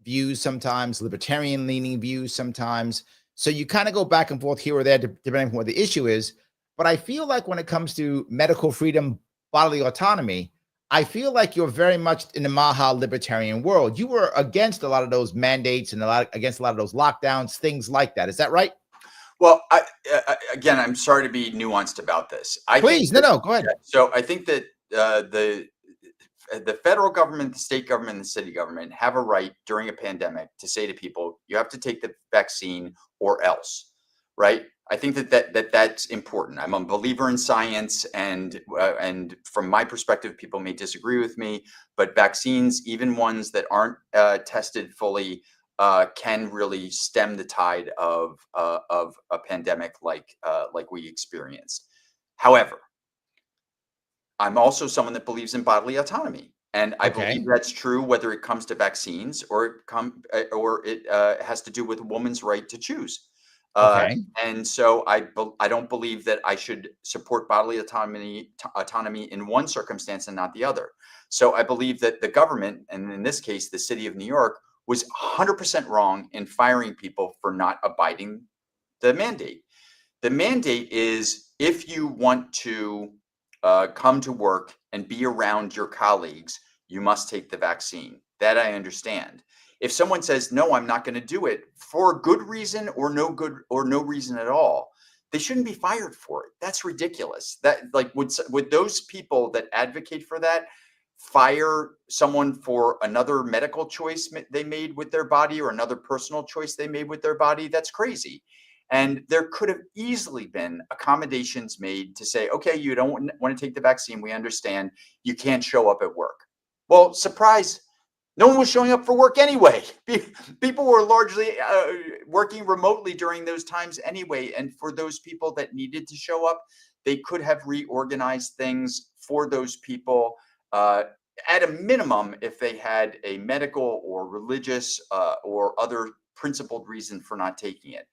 views sometimes, libertarian leaning views sometimes. So you kind of go back and forth here or there depending on what the issue is. But I feel like when it comes to medical freedom, bodily autonomy, I feel like you're very much in the Maha libertarian world. You were against a lot of those mandates and against a lot of those lockdowns, things like that. Is that right? Well, again, I'm sorry to be nuanced about this. I think Please, no, go ahead. so. I think that the federal government, the state government, and the city government have a right during a pandemic to say to people, you have to take the vaccine or else, right? I think that's important. I'm a believer in science, and from my perspective, people may disagree with me, but vaccines, even ones that aren't tested fully, can really stem the tide of a pandemic like we experienced. However, I'm also someone that believes in bodily autonomy, and I believe Okay. that's true whether it comes to vaccines or it has to do with a woman's right to choose. Uh, Okay. and so I don't believe that I should support bodily autonomy in one circumstance and not the other. So I believe that the government, and in this case, the city of New York, was 100% wrong in firing people for not abiding the mandate. The mandate is if you want to come to work and be around your colleagues, you must take the vaccine. That I understand. If someone says, no, I'm not going to do it for a good reason or no reason at all, they shouldn't be fired for it. That's ridiculous. That would those people that advocate for that fire someone for another medical choice they made with their body or another personal choice they made with their body? That's crazy. And there could have easily been accommodations made to say, okay, you don't want to take the vaccine. We understand you can't show up at work. Well, surprise, no one was showing up for work anyway. People were largely working remotely during those times anyway. And for those people that needed to show up, they could have reorganized things for those people. At a minimum, if they had a medical or religious or other principled reason for not taking it.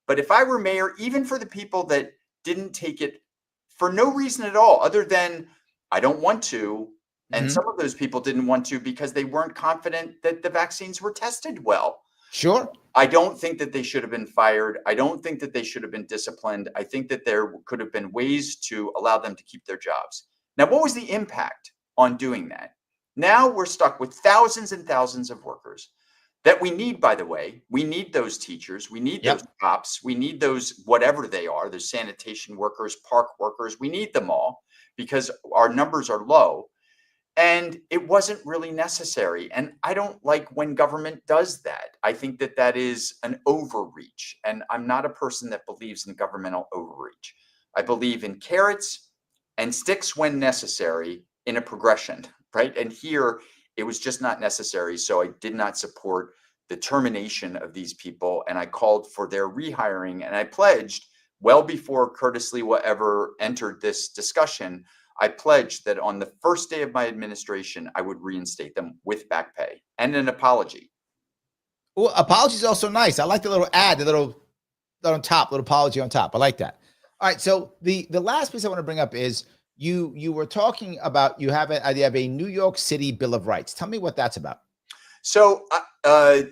But if I were mayor, even for the people that didn't take it for no reason at all, other than I don't want to, and Mhm. some of those people didn't want to because they weren't confident that the vaccines were tested well. Sure. I don't think that they should have been fired. I don't think that they should have been disciplined. I think that there could have been ways to allow them to keep their jobs. Now, what was the impact on doing that? Now we're stuck with thousands and thousands of workers that we need, by the way. We need those teachers. We need those Yep. cops. We need those, whatever they are, those sanitation workers, park workers. We need them all because our numbers are low. And it wasn't really necessary. And I don't like when government does that. I think that that is an overreach. And I'm not a person that believes in governmental overreach. I believe in carrots and sticks when necessary in a progression, right? And here it was just not necessary. So I did not support the termination of these people. And I called for their rehiring. And I pledged well before Curtis Lewa ever entered this discussion. I pledged that on the first day of my administration, I would reinstate them with back pay and an apology. Well, apology is also nice. I like the little ad, the little on top, little apology on top. I like that. All right. So the last piece I want to bring up is you were talking about you have a New York City Bill of Rights. Tell me what that's about. So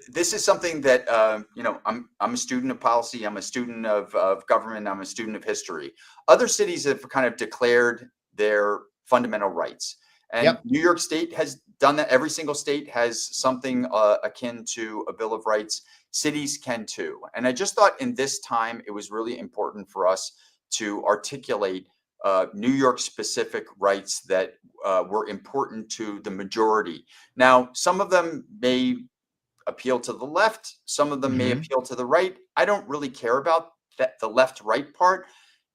this is something that I'm a student of policy. I'm a student of government. I'm a student of history. Other cities have kind of declared their fundamental rights, and Yep. New York State has done that. Every single state has something akin to a Bill of Rights. Cities can too. And I just thought in this time it was really important for us to articulate New York specific rights that were important to the majority. Now, some of them may appeal to the left, some of them may appeal to the right. I don't really care about that, the left right part.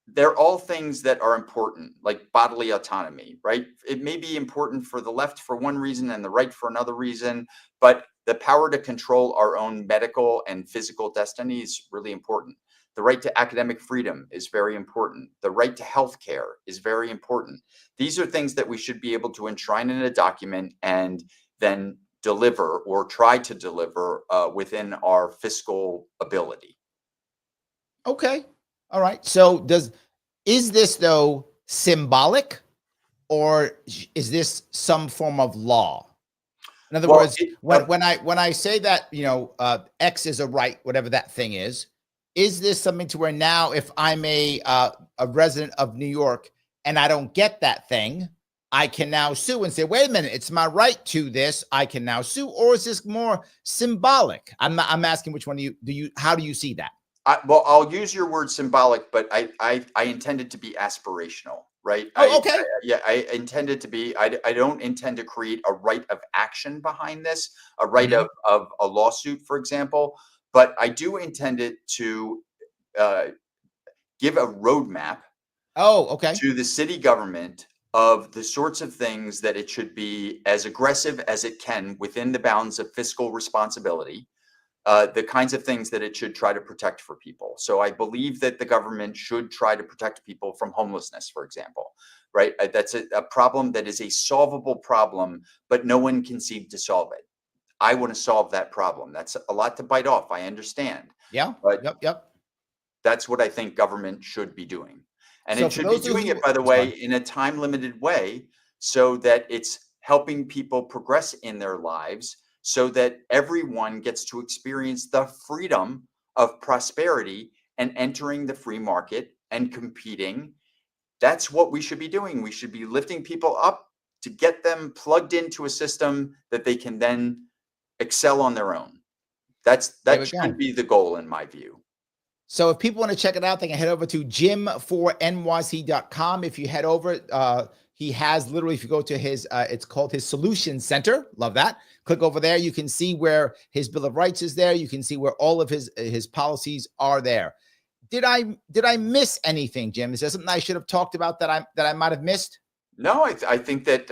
They're all things that are important, like bodily autonomy, right? It may be important for the left for one reason and the right for another reason, but the power to control our own medical and physical destiny is really important. The right to academic freedom is very important. The right to health care is very important. These are things that we should be able to enshrine in a document and then deliver or try to deliver within our fiscal ability. Okay. All right. So is this though symbolic, or is this some form of law? In other words, when I say that, X is a right, whatever that thing is this something to where now if I'm a resident of New York and I don't get that thing, I can now sue and say, wait a minute, it's my right to this. I can now sue, or is this more symbolic? I'm asking which one how do you see that? Well, I'll use your word symbolic, but I intend it to be aspirational, right? Oh, okay. I intend it to be. I don't intend to create a right of action behind this, a right of a lawsuit, for example. But I do intend it to give a roadmap. Oh, okay. To the city government of the sorts of things that it should be as aggressive as it can within the bounds of fiscal responsibility. The kinds of things that it should try to protect for people. So I believe that the government should try to protect people from homelessness, for example, right? That's a problem that is a solvable problem, but no one can seem to solve it. I want to solve that problem. That's a lot to bite off. I understand. Yeah. But Yep. that's what I think government should be doing. And So it should be doing it, by the way, in a time limited way so that it's helping people progress in their lives, so that everyone gets to experience the freedom of prosperity and entering the free market and competing. That's what we should be doing. We should be lifting people up to get them plugged into a system that they can then excel on their own. That should be the goal in my view. So if people want to check it out, they can head over to jim4nyc.com. If you head over, he has literally, if you go to his, it's called his Solution Center. Love that. Click over there. You can see where his Bill of Rights is there. You can see where all of his policies are there. Did I miss anything, Jim? Is there something I should have talked about that I might have missed? No, I think that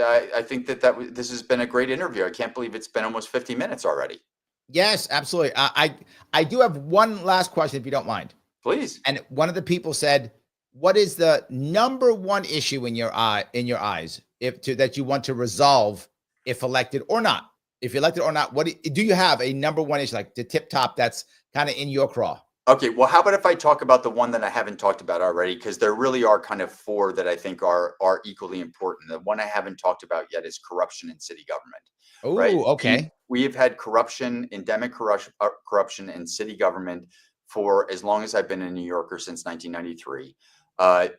this has been a great interview. I can't believe it's been almost 50 minutes already. Yes, absolutely. I do have one last question, if you don't mind. Please. And one of the people said, "What is the number one issue in your eyes that you want to resolve if elected or not? If elected or not, what do you have a number one issue, like the tip top that's kind of in your craw?" Okay, well, how about if I talk about the one that I haven't talked about already? Because there really are kind of four that I think are equally important. The one I haven't talked about yet is corruption in city government. Oh, right? okay. We have had corruption, endemic corruption in city government for as long as I've been a New Yorker, since 1993.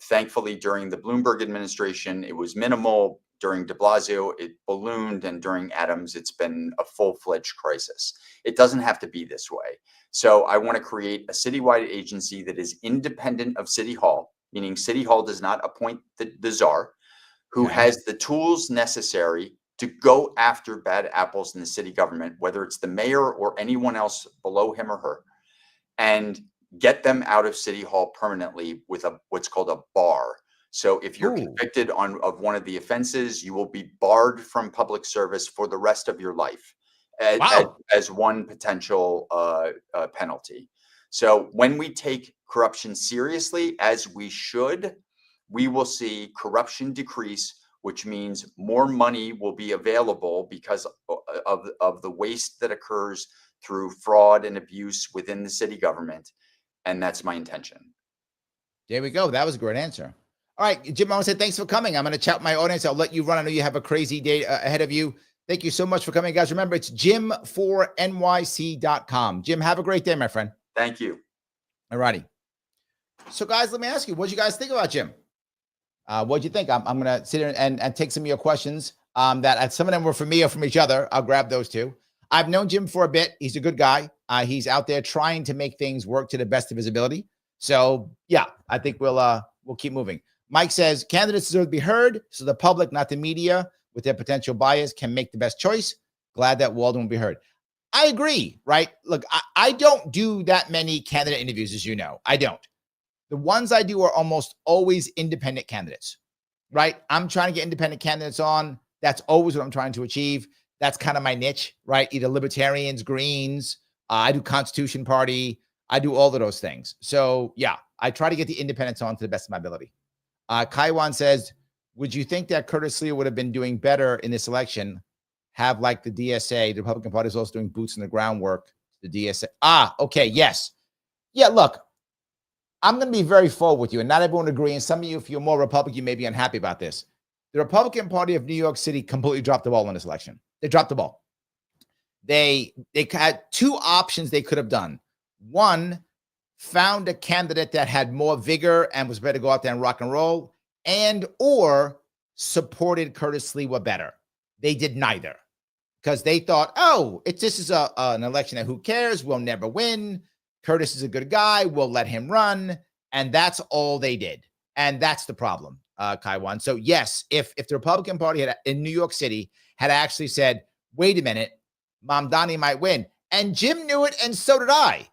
Thankfully, during the Bloomberg administration, it was minimal. during de Blasio, it ballooned, and during Adams, it's been a full-fledged crisis. It doesn't have to be this way. So I want to create a citywide agency that is independent of City Hall, meaning City Hall does not appoint the czar, who has the tools necessary to go after bad apples in the city government, whether it's the mayor or anyone else below him or her, and get them out of City Hall permanently with what's called a bar. So if you're convicted of one of the offenses, you will be barred from public service for the rest of your life as one potential penalty. So when we take corruption seriously, as we should, we will see corruption decrease, which means more money will be available because of the waste that occurs through fraud and abuse within the city government. And that's my intention. There we go. That was a great answer. All right, Jim, I want to say thanks for coming. I'm going to chat with my audience. I'll let you run. I know you have a crazy day ahead of you. Thank you so much for coming, guys. Remember, it's jim4nyc.com. Jim, have a great day, my friend. Thank you. All righty. So, guys, let me ask you, what do you guys think about Jim? What do you think? I'm going to sit here and take some of your questions that some of them were from me or from each other. I'll grab those too. I've known Jim for a bit. He's a good guy. He's out there trying to make things work to the best of his ability. So, yeah, I think we'll keep moving. Mike says, candidates deserve to be heard, so the public, not the media, with their potential bias, can make the best choice. Glad that Walden will be heard. I agree, right? Look, I don't do that many candidate interviews, as you know. I don't. The ones I do are almost always independent candidates, right? I'm trying to get independent candidates on. That's always what I'm trying to achieve. That's kind of my niche, right? Either libertarians, Greens. I do Constitution Party. I do all of those things. So, yeah, I try to get the independents on to the best of my ability. Kaiwan says, would you think that Curtis Sliwa would have been doing better in this election? Have like the DSA, the Republican Party is also doing boots in the ground work. The DSA. Okay. Yes. Yeah. Look, I'm going to be very forward with you, and not everyone agree. And some of you, if you're more Republican, you may be unhappy about this. The Republican Party of New York City completely dropped the ball on this election. They dropped the ball. They had two options they could have done. One, found a candidate that had more vigor and was better to go out there and rock and roll, and or supported Curtis Sliwa better. They did neither because they thought, this is an election that who cares? We'll never win. Curtis is a good guy. We'll let him run. And that's all they did. And that's the problem, Kaiwan. So yes, if the Republican Party in New York City had actually said, wait a minute, Mamdani might win. And Jim knew it, and so did I,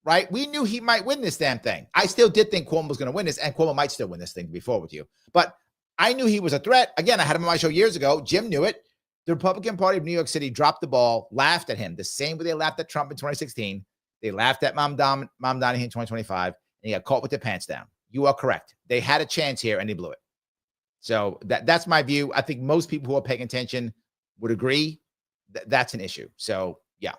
right? We knew he might win this damn thing. I still did think Cuomo was going to win this, and Cuomo might still win this thing, to be forward with you. But I knew he was a threat. Again, I had him on my show years ago. Jim knew it. The Republican Party of New York City dropped the ball, laughed at him, the same way they laughed at Trump in 2016. They laughed at Mamdani in 2025, and he got caught with their pants down. You are correct. They had a chance here, and they blew it. So that's my view. I think most people who are paying attention would agree that's an issue. So, yeah.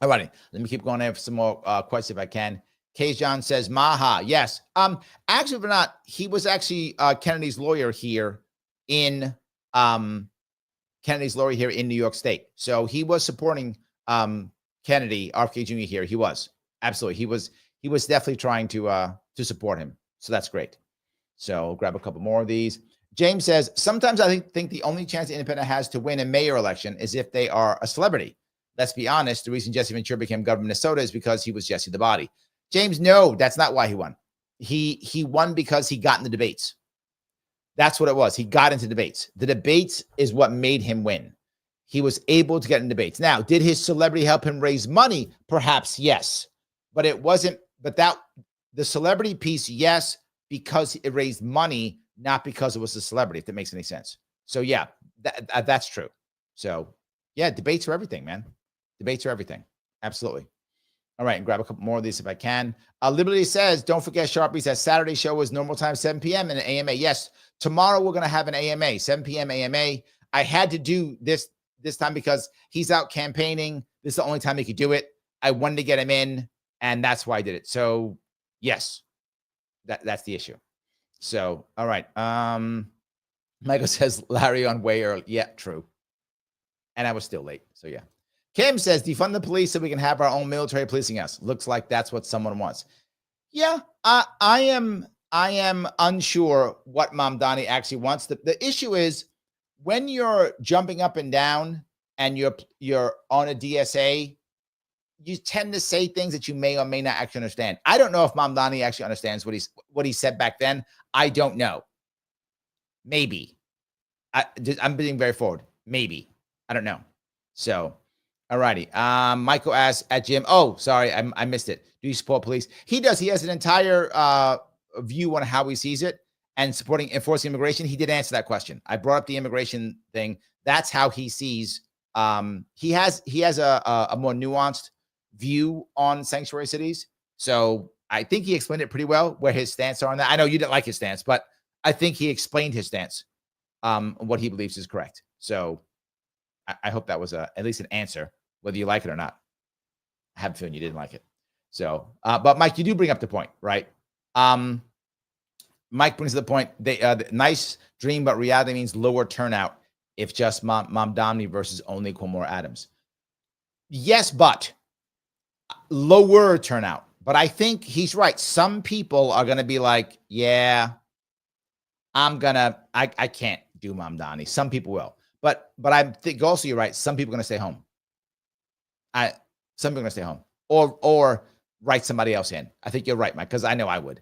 All righty. Let me keep going there for some more questions if I can. K. John says, Maha. Yes. Actually, if not, he was actually Kennedy's lawyer here in New York State. So he was supporting Kennedy, RFK Jr. here. He was. Absolutely. He was definitely trying to support him. So that's great. So we'll grab a couple more of these. James says, sometimes I think the only chance the independent has to win a mayor election is if they are a celebrity. Let's be honest. The reason Jesse Ventura became governor of Minnesota is because he was Jesse the Body. James, no, that's not why he won. He won because he got in the debates. That's what it was. He got into debates. The debates is what made him win. He was able to get in debates. Now, did his celebrity help him raise money? Perhaps, yes. But it wasn't, the celebrity piece, yes, because it raised money, not because it was a celebrity, if that makes any sense. So, yeah, that's true. So, yeah, debates are everything, man. Debates are everything. Absolutely. All right, and grab a couple more of these if I can. Liberty says, don't forget Sharpe says Saturday show is normal time, 7 p.m. and an AMA. Yes, tomorrow we're going to have an AMA, 7 p.m. AMA. I had to do this time because he's out campaigning. This is the only time he could do it. I wanted to get him in, and that's why I did it. So, yes, that's the issue. So, all right. Michael says Larry on way early. Yeah, true. And I was still late. So, yeah. Kim says, defund the police so we can have our own military policing us. Looks like that's what someone wants. Yeah, I am unsure what Mamdani actually wants. The issue is when you're jumping up and down and you're on a DSA, you tend to say things that you may or may not actually understand. I don't know if Mamdani actually understands what he said back then. I don't know. Maybe. I'm being very forward. Maybe. I don't know. So, all righty. Michael asks at Jim. Oh, sorry, I missed it. Do you support police? He does. He has an entire view on how he sees it and supporting enforcing immigration. He did answer that question. I brought up the immigration thing. That's how he sees. He has a more nuanced view on sanctuary cities. So I think he explained it pretty well where his stance are on that. I know you didn't like his stance, but I think he explained his stance, what he believes is correct. So I hope that was at least an answer, whether you like it or not. I have a feeling you didn't like it. So, but Mike, you do bring up the point, right? Mike brings up the point. Nice dream, but reality means lower turnout if just Mamdani versus only Cuomo or Adams. Yes, but lower turnout. But I think he's right. Some people are going to be like, yeah, I can't do Mamdani. Some people will. But I think also you're right. Some people are going to stay home. Some people are going to stay home or write somebody else in. I think you're right, Mike, because I know I would.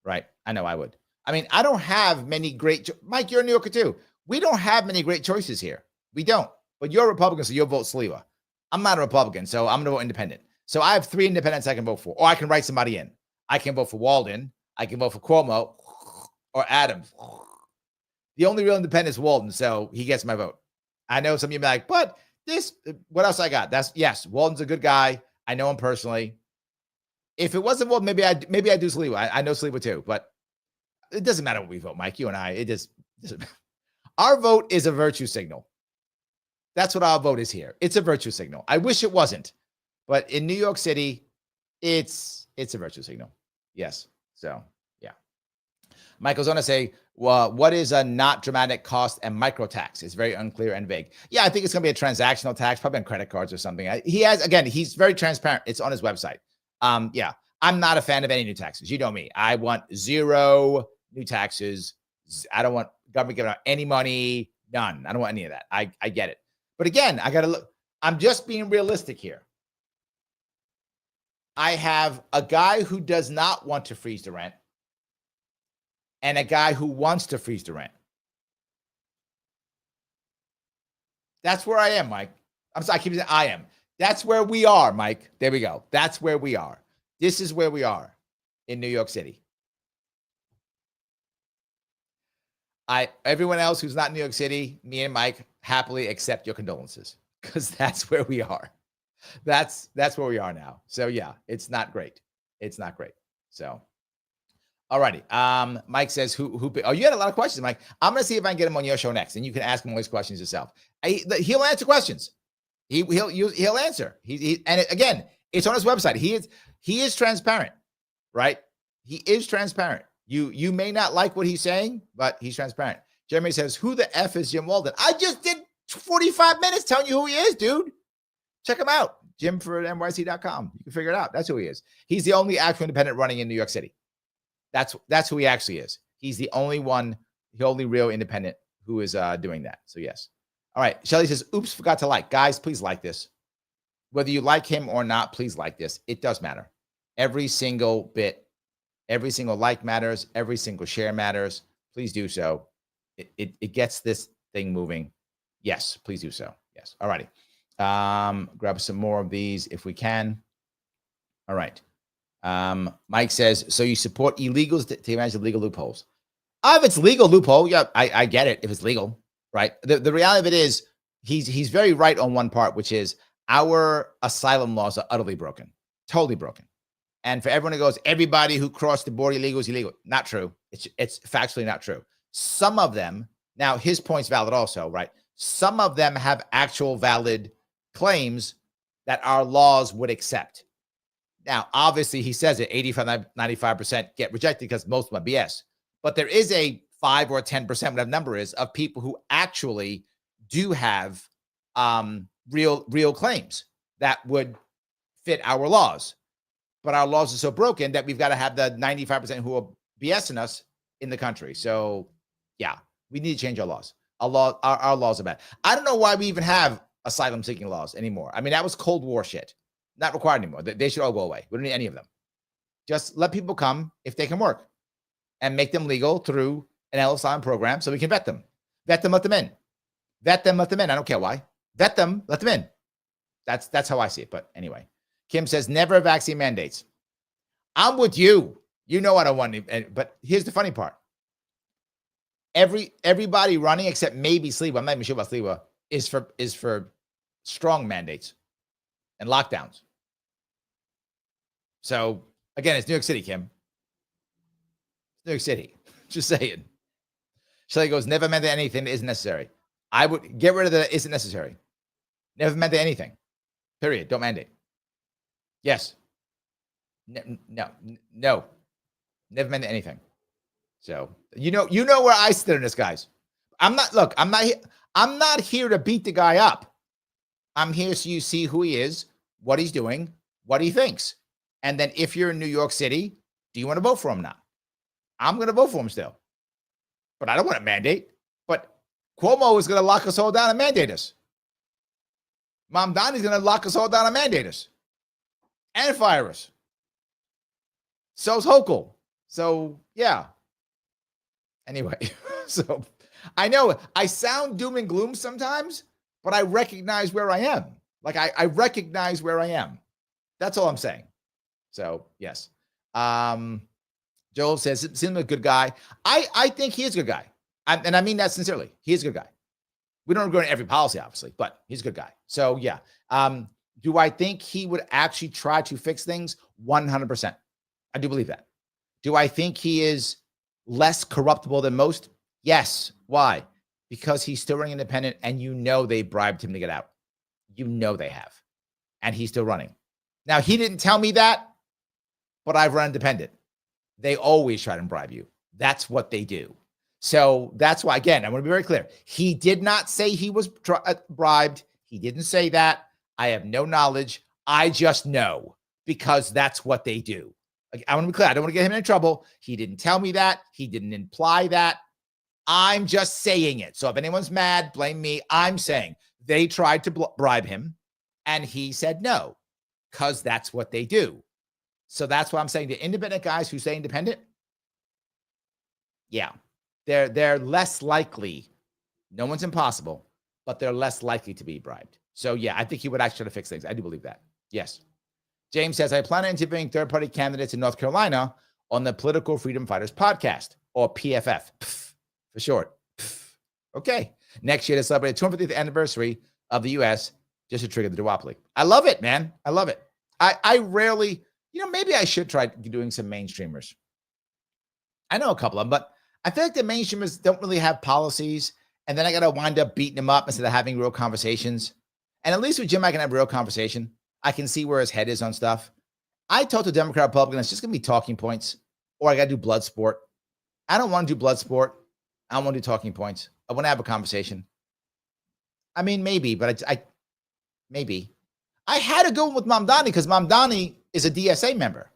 Right? I know I would. I mean, I don't have many great Mike, you're a New Yorker too. We don't have many great choices here. We don't. But you're a Republican, so you'll vote Sliwa. I'm not a Republican, so I'm going to vote independent. So I have 3 independents I can vote for, or I can write somebody in. I can vote for Walden. I can vote for Cuomo or Adams. The only real independent is Walden, so he gets my vote. I know some of you be like, but what else I got? Yes, Walden's a good guy. I know him personally. If it wasn't Walden, maybe I do Sliwa. I know Sliwa too, but it doesn't matter what we vote, Mike. You and I, it just doesn't matter. Our vote is a virtue signal. That's what our vote is here. It's a virtue signal. I wish it wasn't, but in New York City, it's a virtue signal. Yes. So yeah. Michael's going to say, well, what is a not dramatic cost and micro tax? It's very unclear and vague. Yeah, I think it's going to be a transactional tax, probably on credit cards or something. He's very transparent. It's on his website. Yeah, I'm not a fan of any new taxes. You know me. I want 0 new taxes. I don't want government giving out any money. None. I don't want any of that. I get it. But again, I got to look. I'm just being realistic here. I have a guy who does not want to freeze the rent and a guy who wants to freeze the rent. That's where I am, Mike. I'm sorry, I keep saying I am. That's where we are, Mike. There we go. That's where we are. This is where we are in New York City. Everyone else who's not in New York City, me and Mike happily accept your condolences because that's where we are. That's where we are now. So yeah, it's not great. It's not great. So, all righty. Mike says, who? Oh, you had a lot of questions, Mike. I'm going to see if I can get him on your show next, and you can ask him all these questions yourself. He'll answer questions. He'll answer. And again, it's on his website. He is transparent, right? He is transparent. You may not like what he's saying, but he's transparent. Jeremy says, who the F is Jim Walden? I just did 45 minutes telling you who he is, dude. Check him out. Jim for NYC.com. You can figure it out. That's who he is. He's the only actual independent running in New York City. That's who he actually is. He's the only real independent who is doing that. So yes. All right. Shelly says, oops, forgot to like. Guys, please like this. Whether you like him or not, please like this. It does matter. Every single bit, every single like matters. Every single share matters. Please do so. It gets this thing moving. Yes, please do so. Yes. All righty. Grab some more of these if we can. All right. Mike says, so you support illegals to manage the legal loopholes. If it's legal loophole, yeah, I get it if it's legal, right? The reality of it is he's very right on one part, which is our asylum laws are utterly broken, totally broken. And for everyone who goes, everybody who crossed the border illegal is illegal. Not true. It's factually not true. Some of them, now his point's valid also, right? Some of them have actual valid claims that our laws would accept. Now, obviously, he says it 85, 95% get rejected because most of them are BS. But there is a 5 or 10%, whatever number is, of people who actually do have real claims that would fit our laws. But our laws are so broken that we've got to have the 95% who are BSing us in the country. So, yeah, we need to change our laws. Our laws are bad. I don't know why we even have asylum seeking laws anymore. I mean, that was Cold War shit. Not required anymore. They should all go away. We don't need any of them. Just let people come if they can work and make them legal through an asylum program so we can vet them. Vet them, let them in. Vet them, let them in. I don't care why. Vet them, let them in. That's how I see it. But anyway, Kim says never vaccine mandates. I'm with you. You know I don't want to, but here's the funny part. Everybody running except maybe Sliwa, I'm not even sure about Sliwa, is for strong mandates and lockdowns. So again, it's New York City, Kim. New York City. Just saying. Shelly goes, never mandate anything that isn't necessary. I would get rid of the isn't necessary. Never mandate anything. Period. Don't mandate. Yes. No. Never mandate anything. So you know where I sit in this, guys. I'm not here to beat the guy up. I'm here so you see who he is, what he's doing, what he thinks. And then if you're in New York City, do you want to vote for him now? I'm going to vote for him still. But I don't want to mandate. But Cuomo is going to lock us all down and mandate us. Mamdani is going to lock us all down and mandate us. And fire us. So's Hochul. So, yeah. Anyway, so I know I sound doom and gloom sometimes, but I recognize where I am. Like I recognize where I am. That's all I'm saying. So, yes. Joel says, seems like a good guy. I think he is a good guy. And I mean that sincerely. He is a good guy. We don't agree on every policy, obviously, but he's a good guy. So, yeah. Do I think he would actually try to fix things? 100%. I do believe that. Do I think he is less corruptible than most? Yes. Why? Because he's still running independent, and they bribed him to get out. They have. And he's still running. Now, he didn't tell me that, but I've run independent. They always try to bribe you. That's what they do. So that's why, again, I want to be very clear. He did not say he was bribed. He didn't say that. I have no knowledge. I just know because that's what they do. I want to be clear. I don't want to get him in trouble. He didn't tell me that. He didn't imply that. I'm just saying it. So if anyone's mad, blame me. I'm saying they tried to bribe him and he said no because that's what they do. So that's why I'm saying the independent guys who say independent, yeah, they're less likely. No one's impossible, but they're less likely to be bribed. So yeah, I think he would actually try to fix things. I do believe that. Yes. James says, I plan on interviewing third-party candidates in North Carolina on the Political Freedom Fighters podcast, or PFF, for short. Okay. Next year to celebrate the 250th anniversary of the U.S., just to trigger the duopoly. I love it, man. I love it. I rarely, maybe I should try doing some mainstreamers. I know a couple of them, but I feel like the mainstreamers don't really have policies, and then I got to wind up beating them up instead of having real conversations. And at least with Jim, I can have a real conversation. I can see where his head is on stuff. I told the Democrat Republican, it's just going to be talking points, or I got to do blood sport. I don't want to do blood sport. I don't want to do talking points. I want to have a conversation. I mean, maybe, but maybe. I had to go with Mamdani because Mamdani is a DSA member.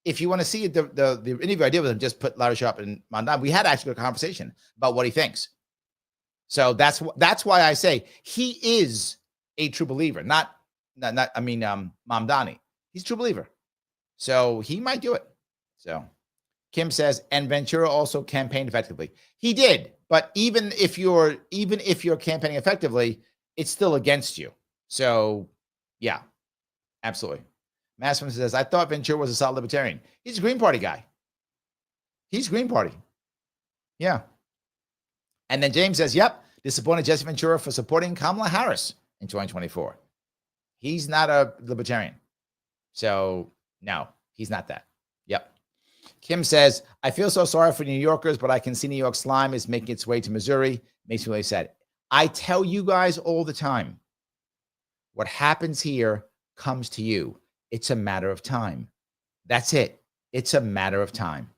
If you want to see the interview I did with him, just put Larry Sharpe and Mamdani. We had actually a conversation about what he thinks. So that's why I say he is a true believer, Mamdani. He's a true believer. So he might do it. So Kim says, and Ventura also campaigned effectively. He did, but even if you're campaigning effectively, it's still against you. So yeah, absolutely. Massman says, I thought Ventura was a solid libertarian. He's a Green Party guy. He's Green Party. Yeah. And then James says, yep, disappointed Jesse Ventura for supporting Kamala Harris in 2024. He's not a libertarian. So no, he's not that. Yep. Kim says, I feel so sorry for New Yorkers, but I can see New York slime is making its way to Missouri. Makes me really sad. I tell you guys all the time, what happens here comes to you. It's a matter of time. That's it. It's a matter of time.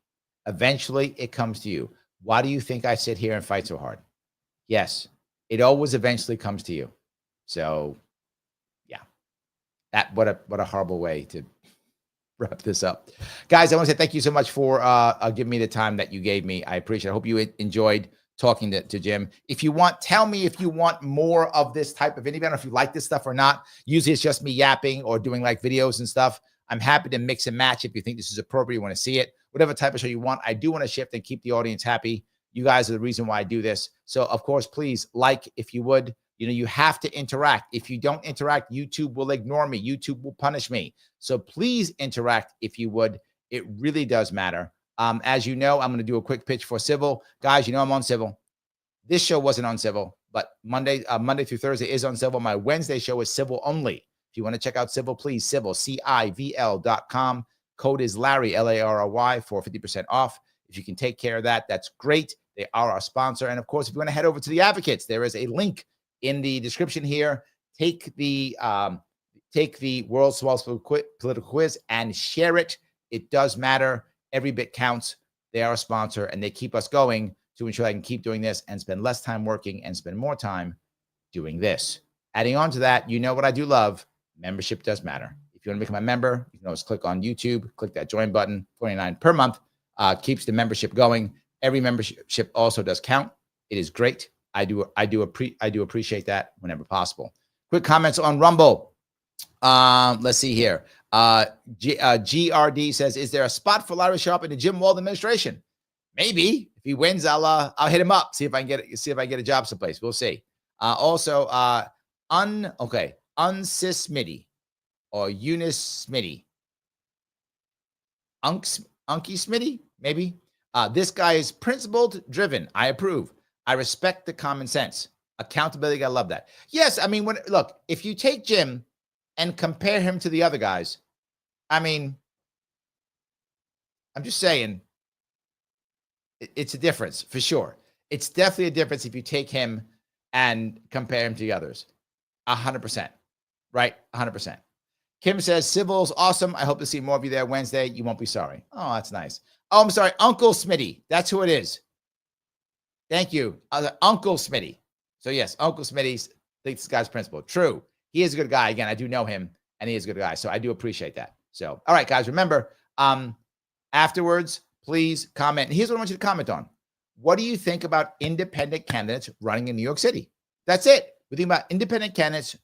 Eventually, it comes to you. Why do you think I sit here and fight so hard? Yes, it always eventually comes to you. So, yeah, what a horrible way to wrap this up. Guys, I want to say thank you so much for giving me the time that you gave me. I appreciate it. I hope you enjoyed talking to Jim. If you want, tell me if you want more of this type of interview. I don't know if you like this stuff or not. Usually it's just me yapping or doing like videos and stuff. I'm happy to mix and match if you think this is appropriate, you want to see it. Whatever type of show you want. I do want to shift and keep the audience happy. You guys are the reason why I do this. So, of course, please like if you would. You have to interact. If you don't interact, YouTube will ignore me. YouTube will punish me. So please interact if you would. It really does matter. As you know, I'm going to do a quick pitch for Civil. Guys, I'm on Civil. This show wasn't on Civil, but Monday through Thursday is on Civil. My Wednesday show is Civil only. If you want to check out Civil, please, Civil, CIVL.com. Code is Larry, LARRY, for 50% off. If you can take care of that, that's great. They are our sponsor. And of course, if you want to head over to the Advocates, there is a link in the description here. Take the World's Smallest Political Quiz and share it. It does matter. Every bit counts. They are a sponsor, and they keep us going to ensure I can keep doing this and spend less time working and spend more time doing this. Adding on to that, what I do love, membership does matter. If you want to become a member, you can always click on YouTube, click that join button, $49 per month, keeps the membership going. Every membership also does count. It is great. I do appreciate that whenever possible. Quick comments on Rumble. Let's see here. GRD says, is there a spot for Larry Sharpe in the Jim Walden administration? Maybe. If he wins, I'll hit him up. See if I can get a job someplace. We'll see. Also, Unsis Smitty or Eunice Smitty. Unky Smitty, maybe. This guy is principled driven. I approve. I respect the common sense. Accountability, I love that. Yes, look, if you take Jim and compare him to the other guys, I'm just saying, it's a difference for sure. It's definitely a difference if you take him and compare him to the others. 100%, right? 100%. Kim says, Civil's awesome. I hope to see more of you there Wednesday. You won't be sorry. Oh, that's nice. Oh, I'm sorry. Uncle Smitty. That's who it is. Thank you. Uncle Smitty. So yes, Uncle Smitty thinks this guy's principled. True. He is a good guy. Again, I do know him and he is a good guy. So I do appreciate that. So, all right, guys, remember, afterwards, please comment. And here's what I want you to comment on. What do you think about independent candidates running in New York City? That's it. We think about independent candidates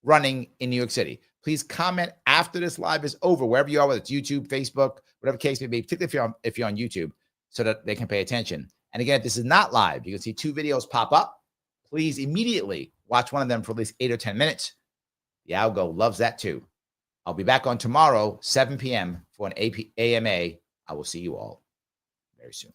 running in New York City. Please comment after this live is over, wherever you are, whether it's YouTube, Facebook, whatever case may be, particularly if you're on YouTube, so that they can pay attention. And again, if this is not live, you can see 2 videos pop up. Please immediately watch one of them for at least 8 or 10 minutes. The algo loves that too. I'll be back on tomorrow, 7 p.m. for an AMA. I will see you all very soon.